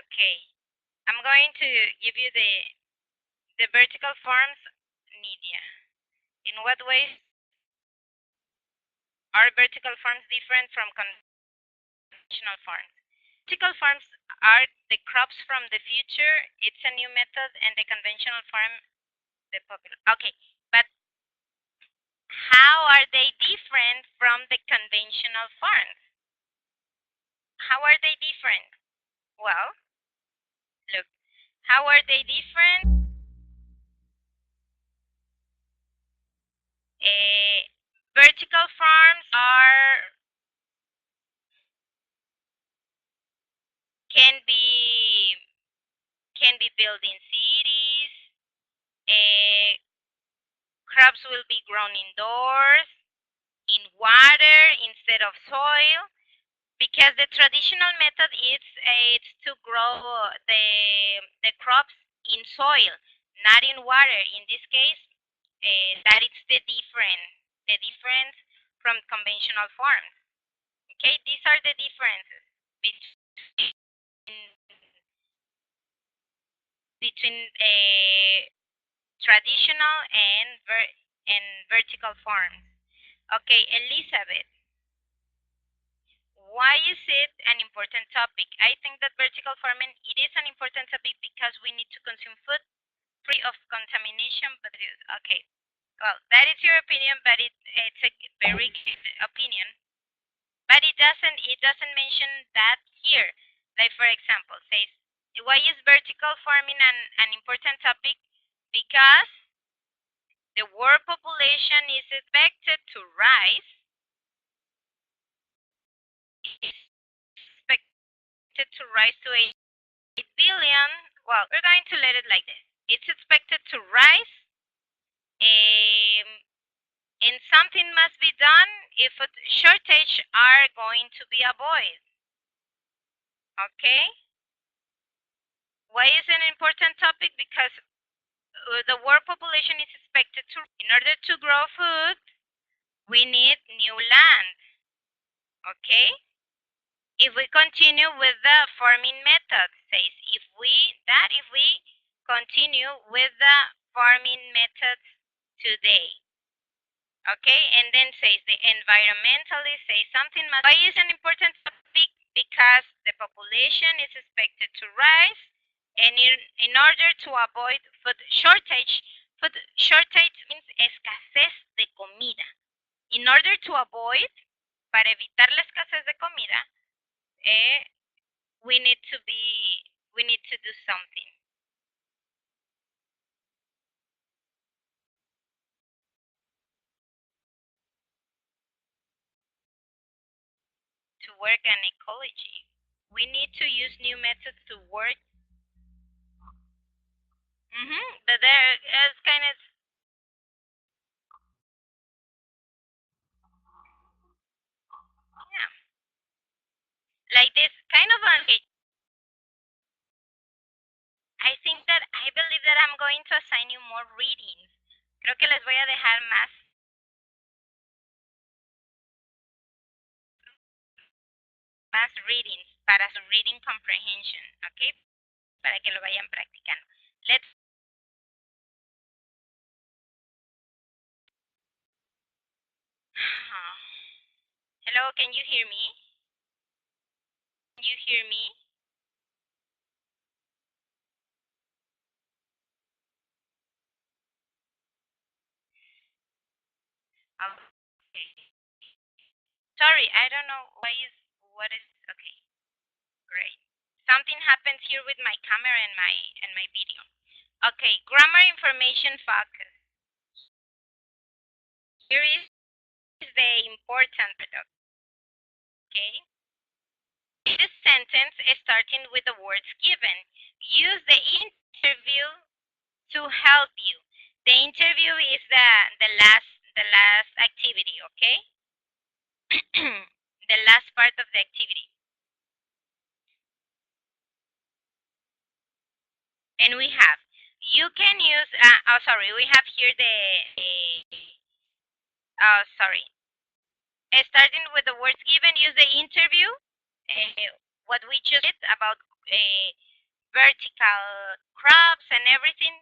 Okay. I'm going to give you the vertical forms, Nidia. In what ways are vertical forms different from conventional forms? Vertical forms are the crops from the future. It's a new method, and the conventional form, the popular. Okay, but how are they different from the conventional forms? How are they different? Well, look, how are they different? Vertical forms are can be can be built in cities. Uh, Crops will be grown indoors, in water instead of soil, because the traditional method is it's to grow the crops in soil, not in water. In this case, that is the difference from conventional forms. Okay, these are the differences between traditional and vertical forms. Okay, Elizabeth, why is it an important topic? I think that vertical farming, it is an important topic because we need to consume food free of contamination. But okay, well, that is your opinion, but it's a very good opinion. But it doesn't mention that here. Like for example, says why is vertical farming an important topic? Because the world population is expected to rise. Is expected to rise to 8 billion. Well, we're going to let it like this. It's expected to rise, um, and something must be done if a shortage are going to be avoided. Okay? Why is it an important topic? Because the world population is expected to. In order to grow food, we need new land. Okay? If we continue with the farming method, says if we continue with the farming methods today. Okay, and then says the environmentalist says something must. Why is an important topic? Because the population is expected to rise, and in order to avoid food shortage means escasez de comida. In order to avoid, para evitar la escasez de comida, eh, we need to do something to work on ecology. We need to use new methods to work. But there is kind of yeah, like this kind of I think that I believe that I'm going to assign you more readings. Creo que les voy a dejar más readings para su reading comprehension, okay? Para que lo vayan practicando. Let's. Hello, can you hear me? Can you hear me? Okay. Sorry, I don't know what is okay. Great. Something happens here with my camera and my video. Okay, grammar information focus. Here is the important part, okay? This sentence is starting with the words given. Use the interview to help you. The interview is the last activity, okay? The last part of the activity. And we have, you can use, sorry, we have here sorry. Starting with the words given, use the interview, what we just did about vertical crops and everything.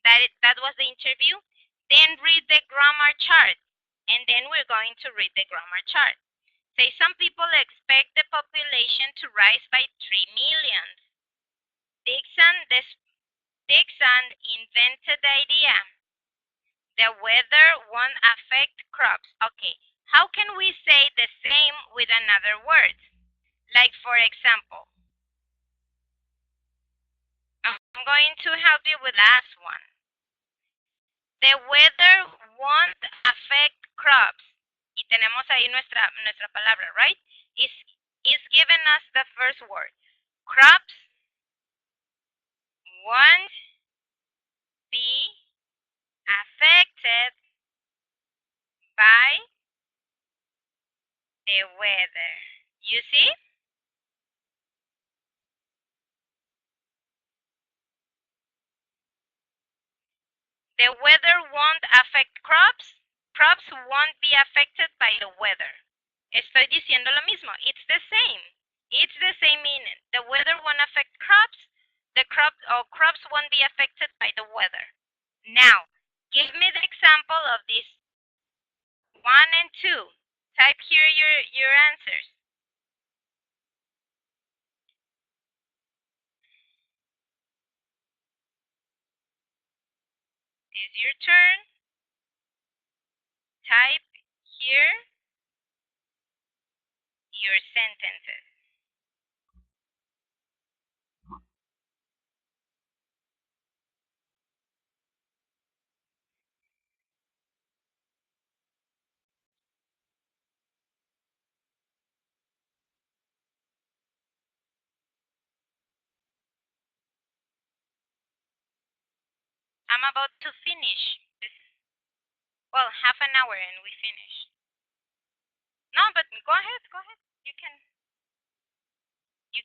That was the interview. Then read the grammar chart, and then we're going to read the grammar chart. Say some people expect the population to rise by 3 million. Dixon invented the idea. The weather won't affect crops. Okay, how can we say the same with another word? Like for example, I'm going to help you with last one. The weather won't affect crops. Y tenemos ahí nuestra palabra, right? Is giving us the first word. Crops won't be affected by the weather. You see? The weather won't affect crops. Crops won't be affected by the weather. Estoy diciendo lo mismo. It's the same. It's the same meaning. The weather won't affect crops. Crops won't be affected by the weather. Now, give me the example of these 1 and 2. Type here your answers. It's your turn. Type here your sentences. I'm about to finish. Well, half an hour and we finish. No, but go ahead. You can. You,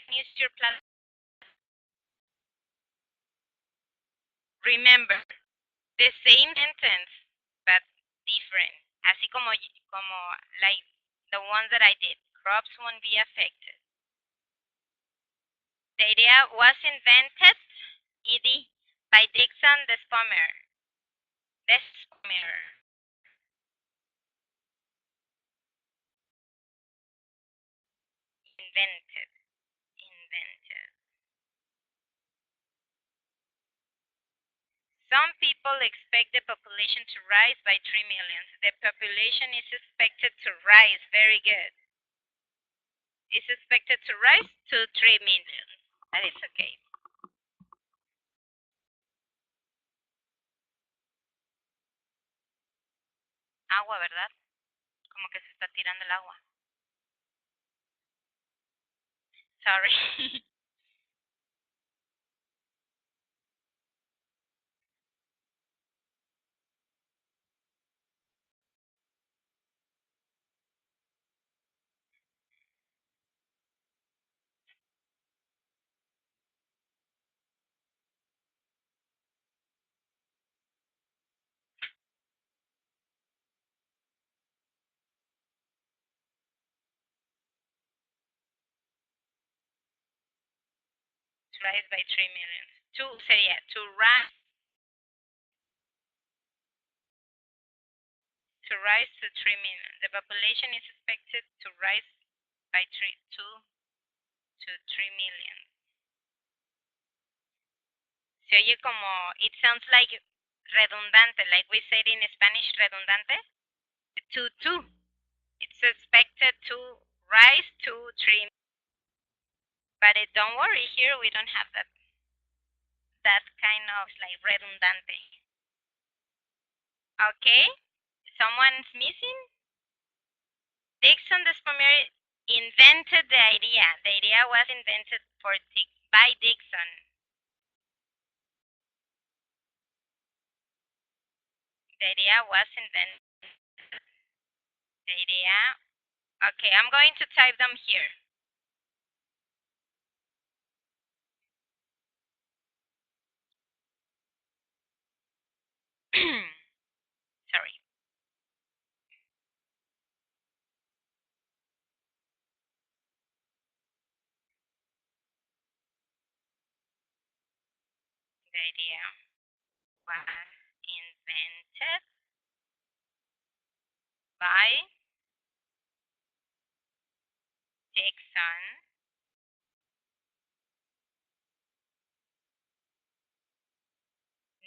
use your platform. Remember, the same sentence, but different. Así como like the ones that I did. Crops won't be affected. The idea was invented, by Dixon the Spummer. Invented. Some people expect the population to rise by 3 million. The population is expected to rise. Very good. Is expected to rise to 3 million. That is okay. Agua, ¿verdad? Como que se está tirando el agua. Sorry. To rise by 3 million. Sería to rise to 3 million. The population is expected to rise by 2 to 3 million. Se oye como, it sounds like redundante, like we said in Spanish, redundante. To. It's expected to rise to 3. But don't worry, here we don't have that kind of like redundante. Okay? Someone's missing? Dixon the Spummer invented the idea. The idea was invented by Dixon. The idea was invented. The idea. Okay, I'm going to type them here. Sorry. The idea was invented by Dixon.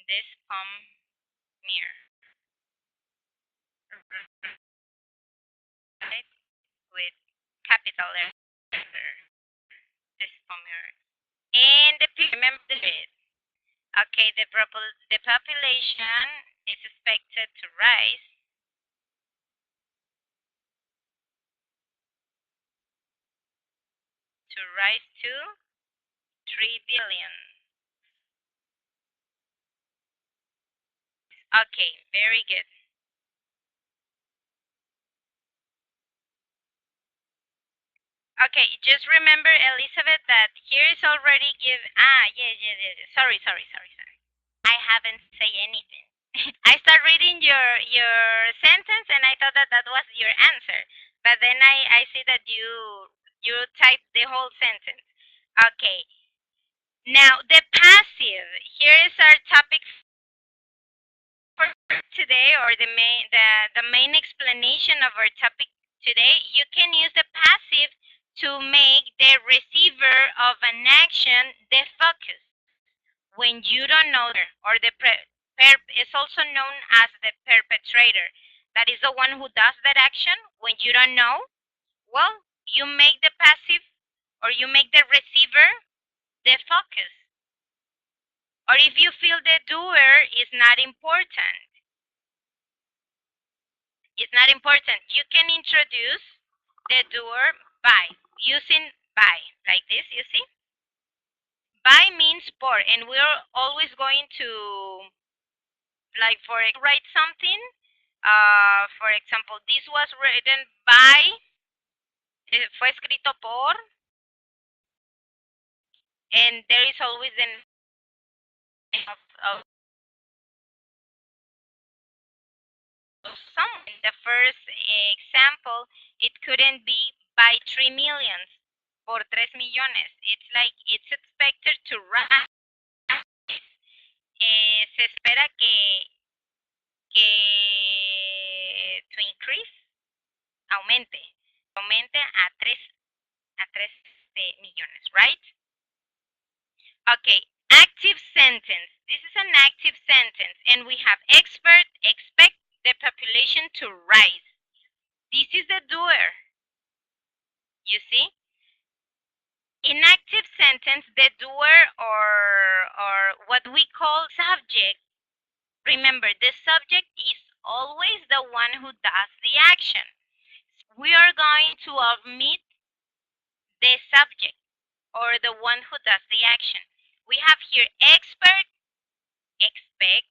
This mirror, right? With capital letter. This mirror. And remember it. Okay, the population is expected to rise to 3 billion. Okay, very good. Okay, just remember, Elizabeth, that here is already yeah. Sorry. I haven't say anything. I start reading your sentence, and I thought that that was your answer. But then I see that you typed the whole sentence. Okay. Now the passive. Here is our topic for today, or the main explanation of our topic today. You can use the passive to make the receiver of an action the focus when you don't know her, or the is also known as the perpetrator. That is the one who does that action when you don't know. Well, you make the passive, or you make the receiver the focus. Or if you feel the doer is not important, you can introduce the doer by using by, like this, you see? By means por, and we're always going to, like, for write something. For example, this was written by, fue escrito por, and there is always the name of someone. In the first example, it couldn't be by 3 millions, por 3 millones. It's like it's expected to rise. Se espera que to increase, aumente a 3 millones, right? Okay, active sentence. This is an active sentence, and we have expect the population to rise. This is the doer. You see? In active sentence, the doer, or what we call subject. Remember, the subject is always the one who does the action. We are going to omit the subject, or the one who does the action. We have here expect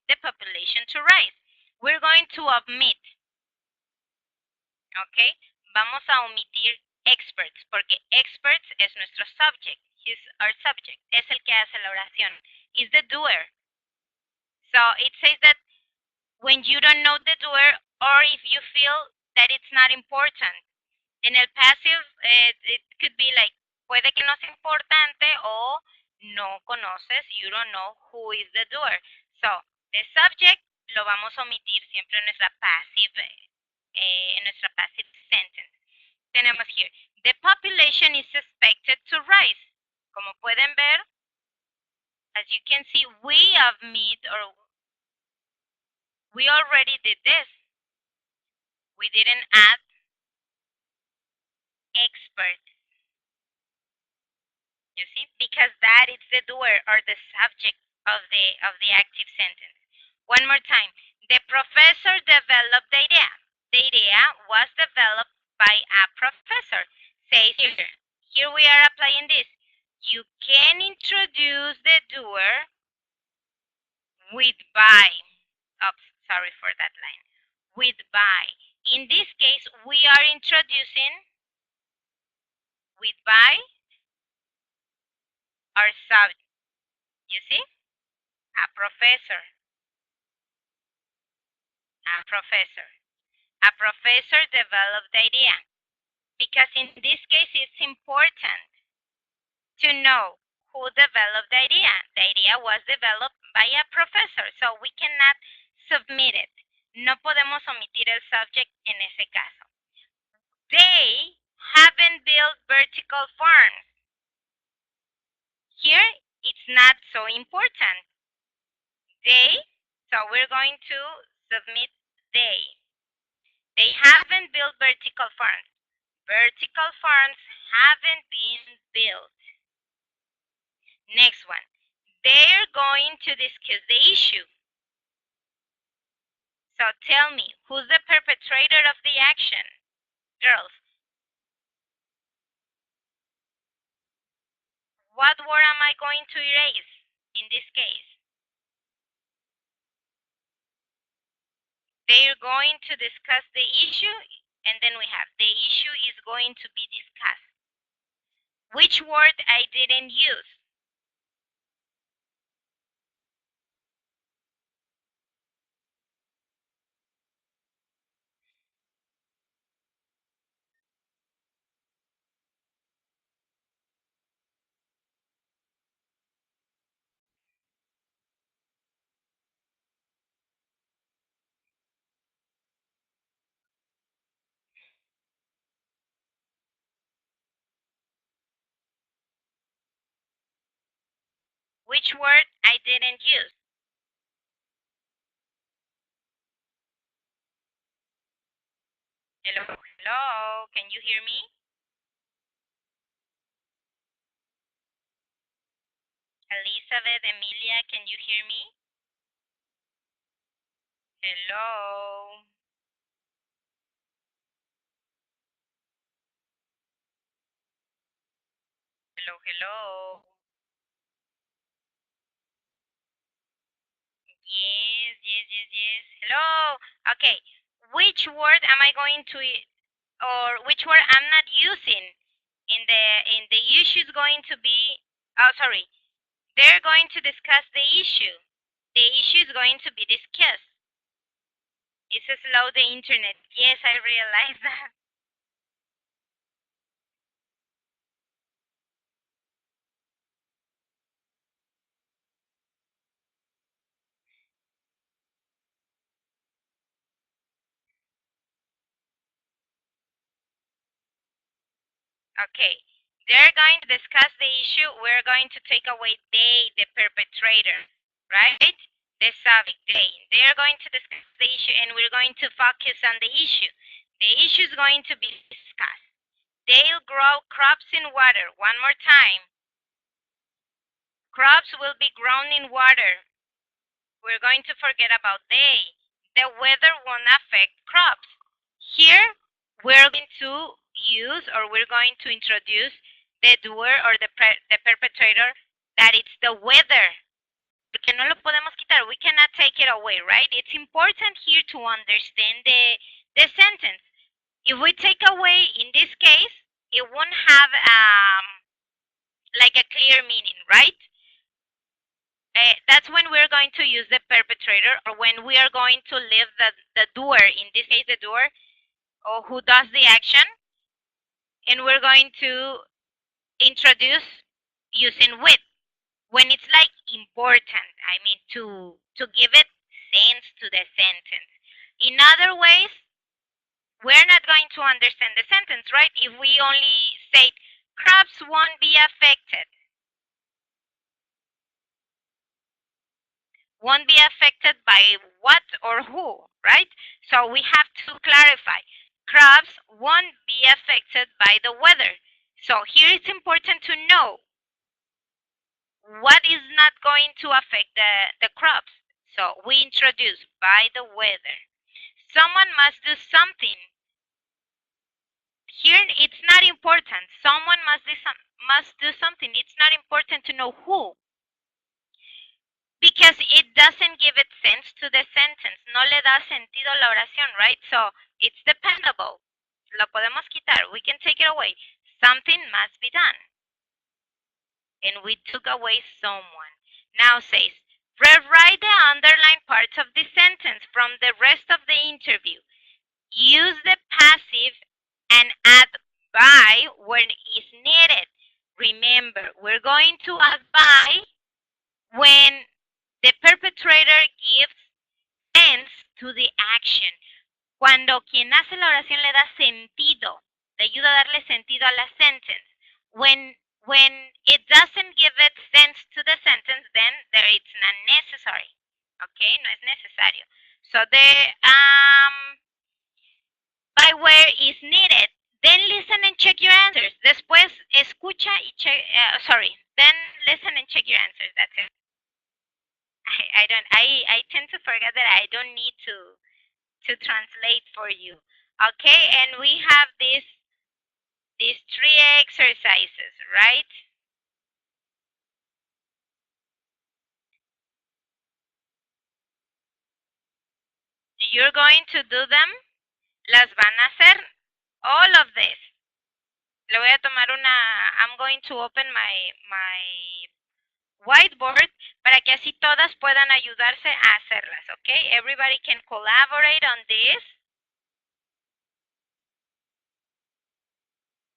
the population to rise. We're going to omit. Okay, vamos a omitir experts, porque experts es nuestro subject. He's our subject. Es el que hace la oración. Is the doer. So it says that when you don't know the doer, or if you feel that it's not important. In el passive, it could be like, puede que no sea importante, o no conoces, you don't know who is the doer. So, the subject lo vamos a omitir siempre en nuestra passive sentence. Tenemos here, the population is expected to rise. Como pueden ver, as you can see, we already did this. We didn't add expert. You see, because that is the doer, or the subject of the active sentence. One more time. The professor developed the idea. The idea was developed by a professor. Se case here we are applying this. You can introduce the doer with by. Oops, sorry for that line. With by. In this case, we are introducing with by our subject. You see? A professor. A professor. A professor developed the idea. Because in this case, it's important to know who developed the idea. The idea was developed by a professor, so we cannot submit it. No podemos omitir el subject en ese caso. They haven't built vertical farms. Here, it's not so important. They, so we're going to submit they. They haven't built vertical farms. Vertical farms haven't been built. Next one. They're going to discuss the issue. So tell me, who's the perpetrator of the action? Girls. What word am I going to erase in this case? They're going to discuss the issue, and then we have the issue is going to be discussed. Which word I didn't use? Which word I didn't use? Hello, hello, can you hear me? Elizabeth, Emilia, can you hear me? Hello. Hello, hello. Yes, yes, yes, yes. Hello. Okay. Which word am I going to, or which word I'm not using? In the issue is going to be. Oh, sorry. They're going to discuss the issue. The issue is going to be discussed. It's slow the internet. Yes, I realize that. Okay. They're going to discuss the issue. We're going to take away they, the perpetrator, right? The subject, they. They're going to discuss the issue, and we're going to focus on the issue. The issue is going to be discussed. They'll grow crops in water. One more time. Crops will be grown in water. We're going to forget about they. The weather won't affect crops. Here, we're going to use, or we're going to introduce the doer or the perpetrator, that it's the weather. Porque no lo podemos quitar. We cannot take it away, right? It's important here to understand the sentence. If we take away, in this case, it won't have like a clear meaning, right? That's when we're going to use the perpetrator, or when we are going to leave the doer, in this case the doer, or who does the action, and we're going to introduce using with, when it's like important, I mean to give it sense to the sentence. In other ways, we're not going to understand the sentence, right? If we only say crops won't be affected. Won't be affected by what or who, right? So we have to clarify. Crops won't be affected by the weather. So here it's important to know what is not going to affect the crops. So we introduce by the weather. Someone must do something. Here it's not important. important. Someone must do something. It's not important to know who, because it doesn't give it sense to the sentence. No le da sentido a la oración, right? So it's dependable. Lo podemos quitar. We can take it away. Something must be done. And we took away someone. Now says, rewrite the underlined parts of the sentence from the rest of the interview. Use the passive and add by when is needed. Remember, we're going to add by when the perpetrator gives sense to the action. Cuando quien hace la oración le da sentido, le ayuda a darle sentido a la sentence. When it doesn't give it sense to the sentence, then it's not necessary. Okay, no es necesario. So the by where is needed. Then listen and check your answers. Después escucha y check. Then listen and check your answers. That's it. I tend to forget that I don't need to translate for you. Okay, and we have these three exercises, right? You're going to do them. Las van a hacer. All of this. Le voy a tomar I'm going to open my whiteboard para que así todas puedan ayudarse a hacerlas, okay? Everybody can collaborate on this.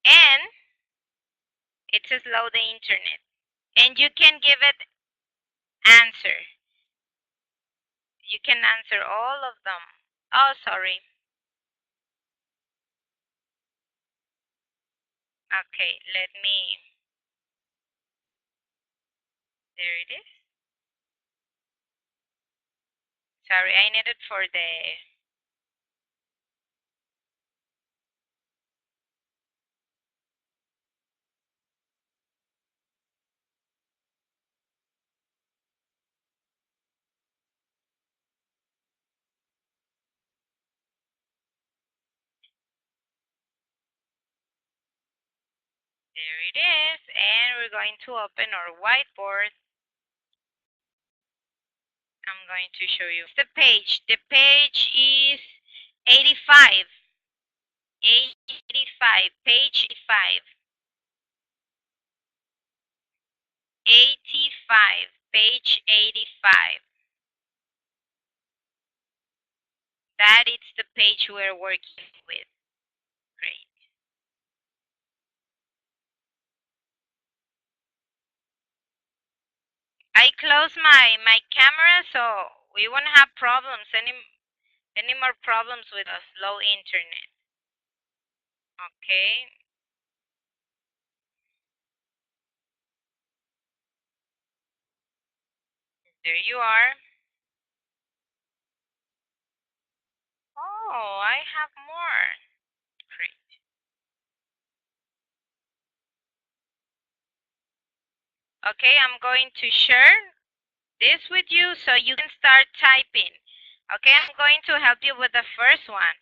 And it says load the internet. And you can give it answer. You can answer all of them. Oh, sorry. Okay, let me. There it is. Sorry, I need it for the. There it is, and we're going to open our whiteboard. I'm going to show you the page. The page is 85. 85, page 85. 85, page 85. That is the page we're working with. Great. I close my camera so we won't have problems, any more problems with a slow internet. Okay. There you are. Oh, I have more. Great. Okay, I'm going to share this with you so you can start typing. Okay, I'm going to help you with the first one.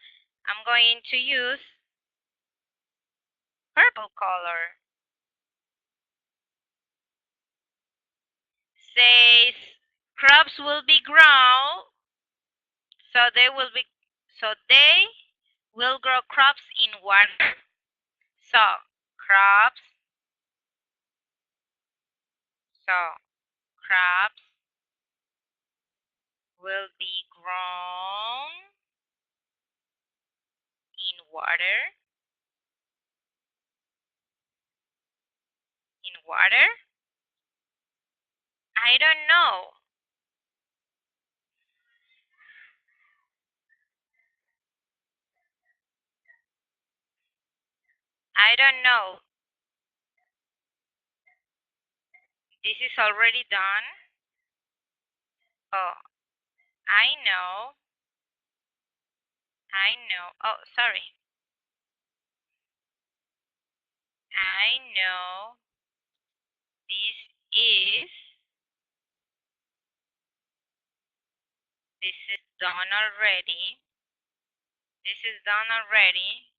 I'm going to use purple color. Says crops will be grown, so they will grow crops in water. So crops will be grown in water. In water? I don't know. I don't know. This is already done. Oh, I know. I know. Oh, sorry. I know. Is this is done already. This is done already.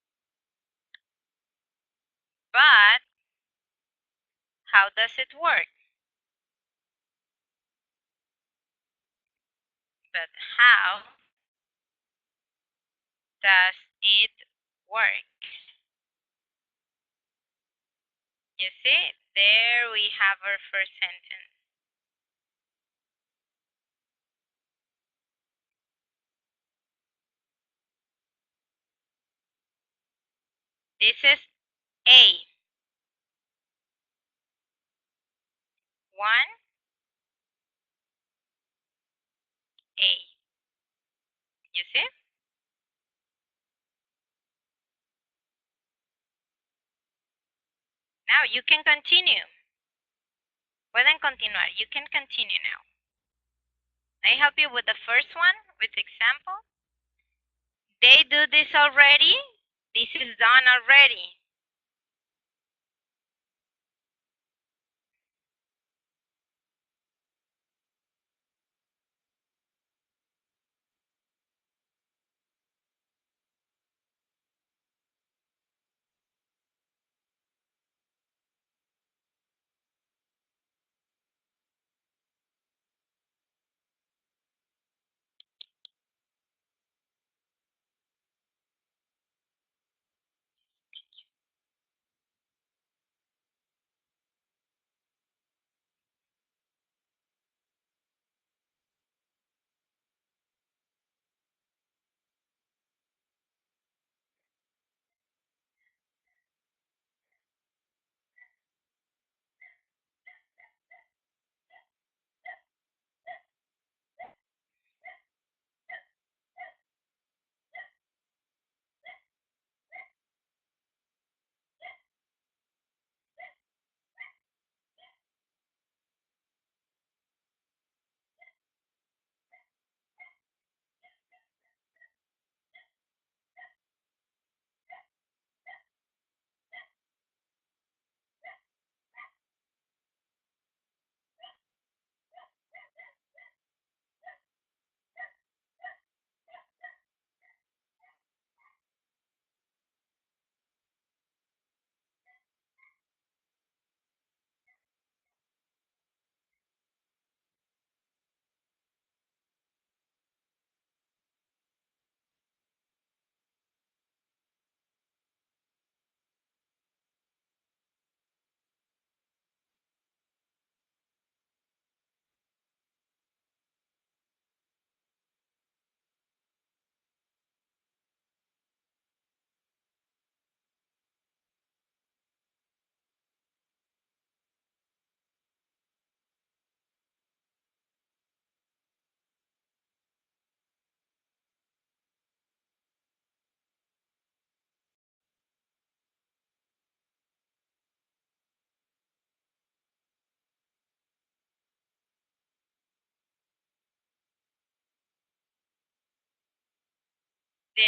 But How does it work? But how does it work? You see, there we have our first sentence. This is A. 1, A. You see? Now you can continue. Pueden continuar. You can continue now. I help you with the first one, with example. They do this already. This is done already. The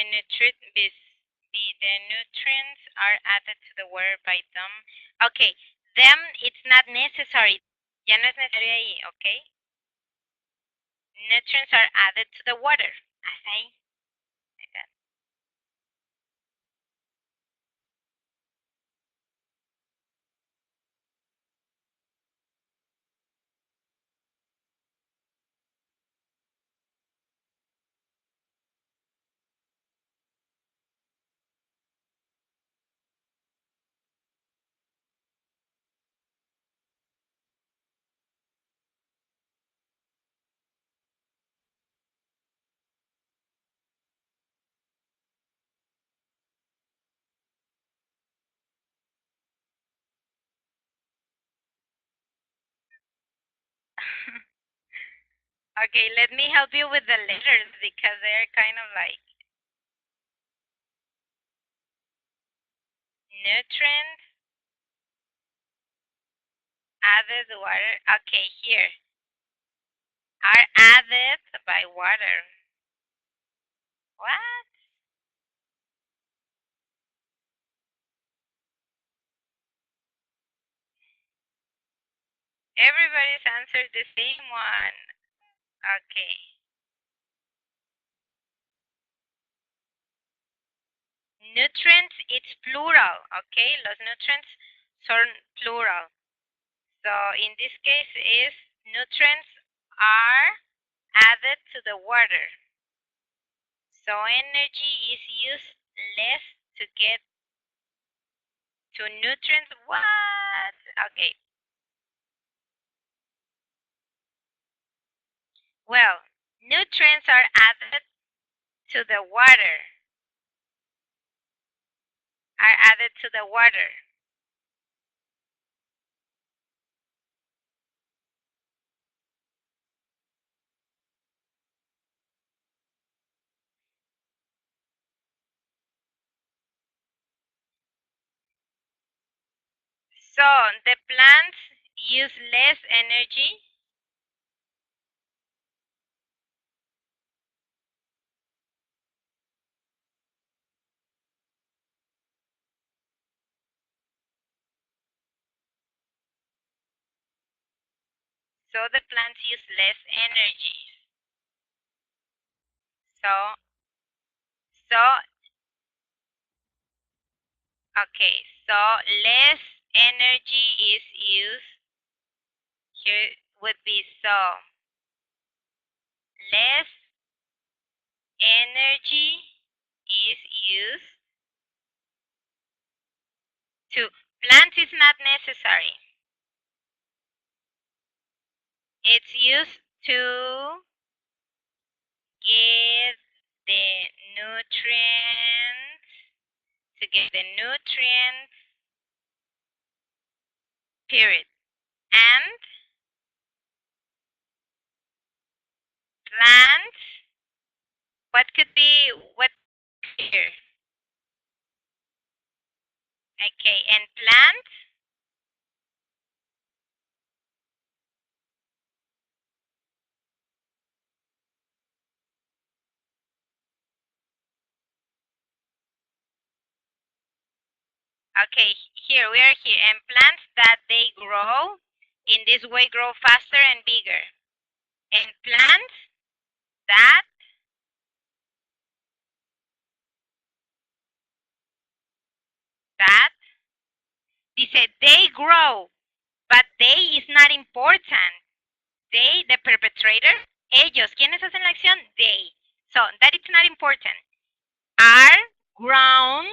nutrients are added to the water by them. Okay, them, it's not necessary. Ya no es necesario ahí, okay? Nutrients are added to the water. Hasta ahí. Like that. Okay, let me help you with the letters because they're kind of like nutrients added water. Okay, here are added by water. What? Everybody's answered the same one. Okay. Nutrients, it's plural, okay? Los nutrients son plural. So in this case is nutrients are added to the water. So energy is used less to get to nutrients. What? Okay. Well, nutrients are added to the water. Are added to the water. So the plants use less energy. So the plants use less energy. So so okay. So less energy is used. Here would be so less energy is used to plants is not necessary. It's used to get the nutrients period. And plants, what could be what here? Okay, and plants, okay, here we are here. And plants that they grow in this way grow faster and bigger. And plants that that they grow, but they is not important. They, the perpetrator, ellos, ¿quiénes hacen la acción? They. So that is not important. Are grown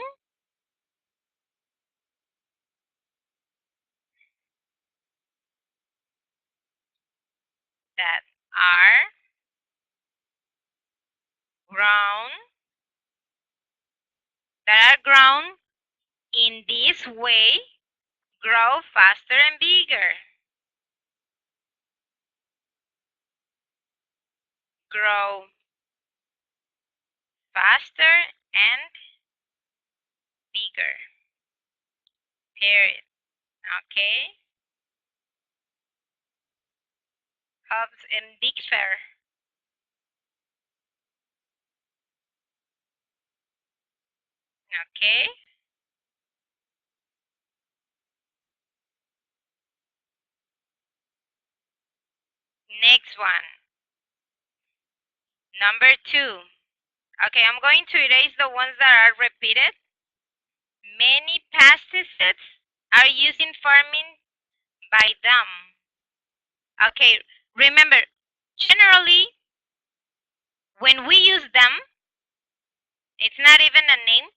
that are grown in this way grow faster and bigger. Grow faster and bigger. Period. Okay. Hobbes and Dixer. Okay. Next one. Number 2. Okay, I'm going to erase the ones that are repeated. Many pesticides are used in farming by them. Okay, remember, generally, when we use them, it's not even a name.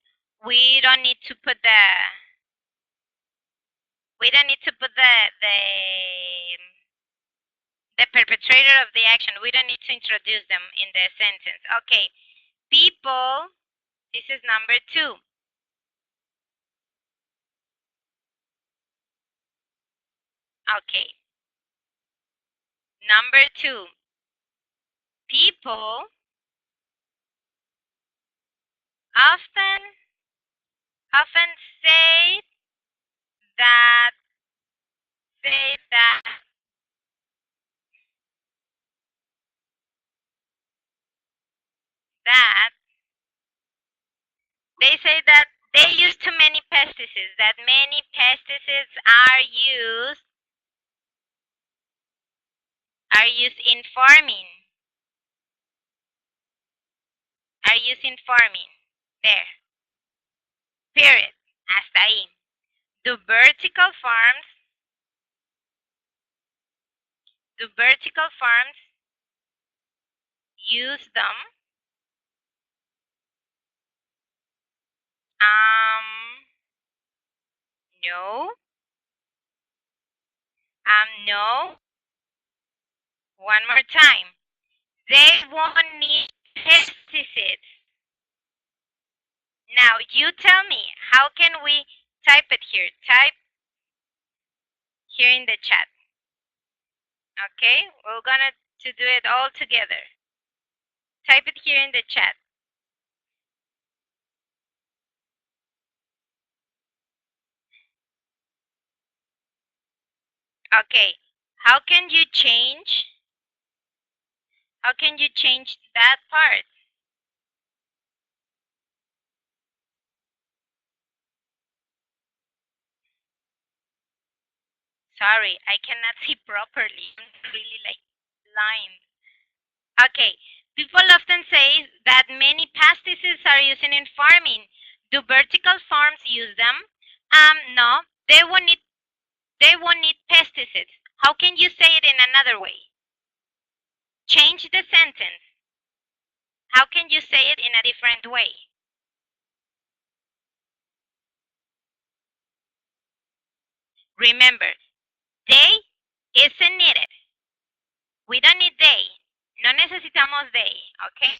We don't need to put the perpetrator of the action. We don't need to introduce them in the sentence. Okay, people. This is number 2. Okay. Number 2. People often often that say that that they say that they use too many pesticides, that many pesticides are used in farming. Are used in farming. There. Period. Hasta ahí. Do vertical farms Do vertical forms use them? No. No. One more time. They won't need pesticides. Now you tell me, how can we type it here? Type here in the chat. Okay? We're gonna to do it all together. Type it here in the chat. Okay. How can you change? How can you change that part? Sorry, I cannot see properly. I'm really like blind. Okay. People often say that many pesticides are used in farming. Do vertical farms use them? No. They won't need pesticides. How can you say it in another way? Change the sentence. How can you say it in a different way? Remember, they isn't needed. We don't need they. No necesitamos they, okay?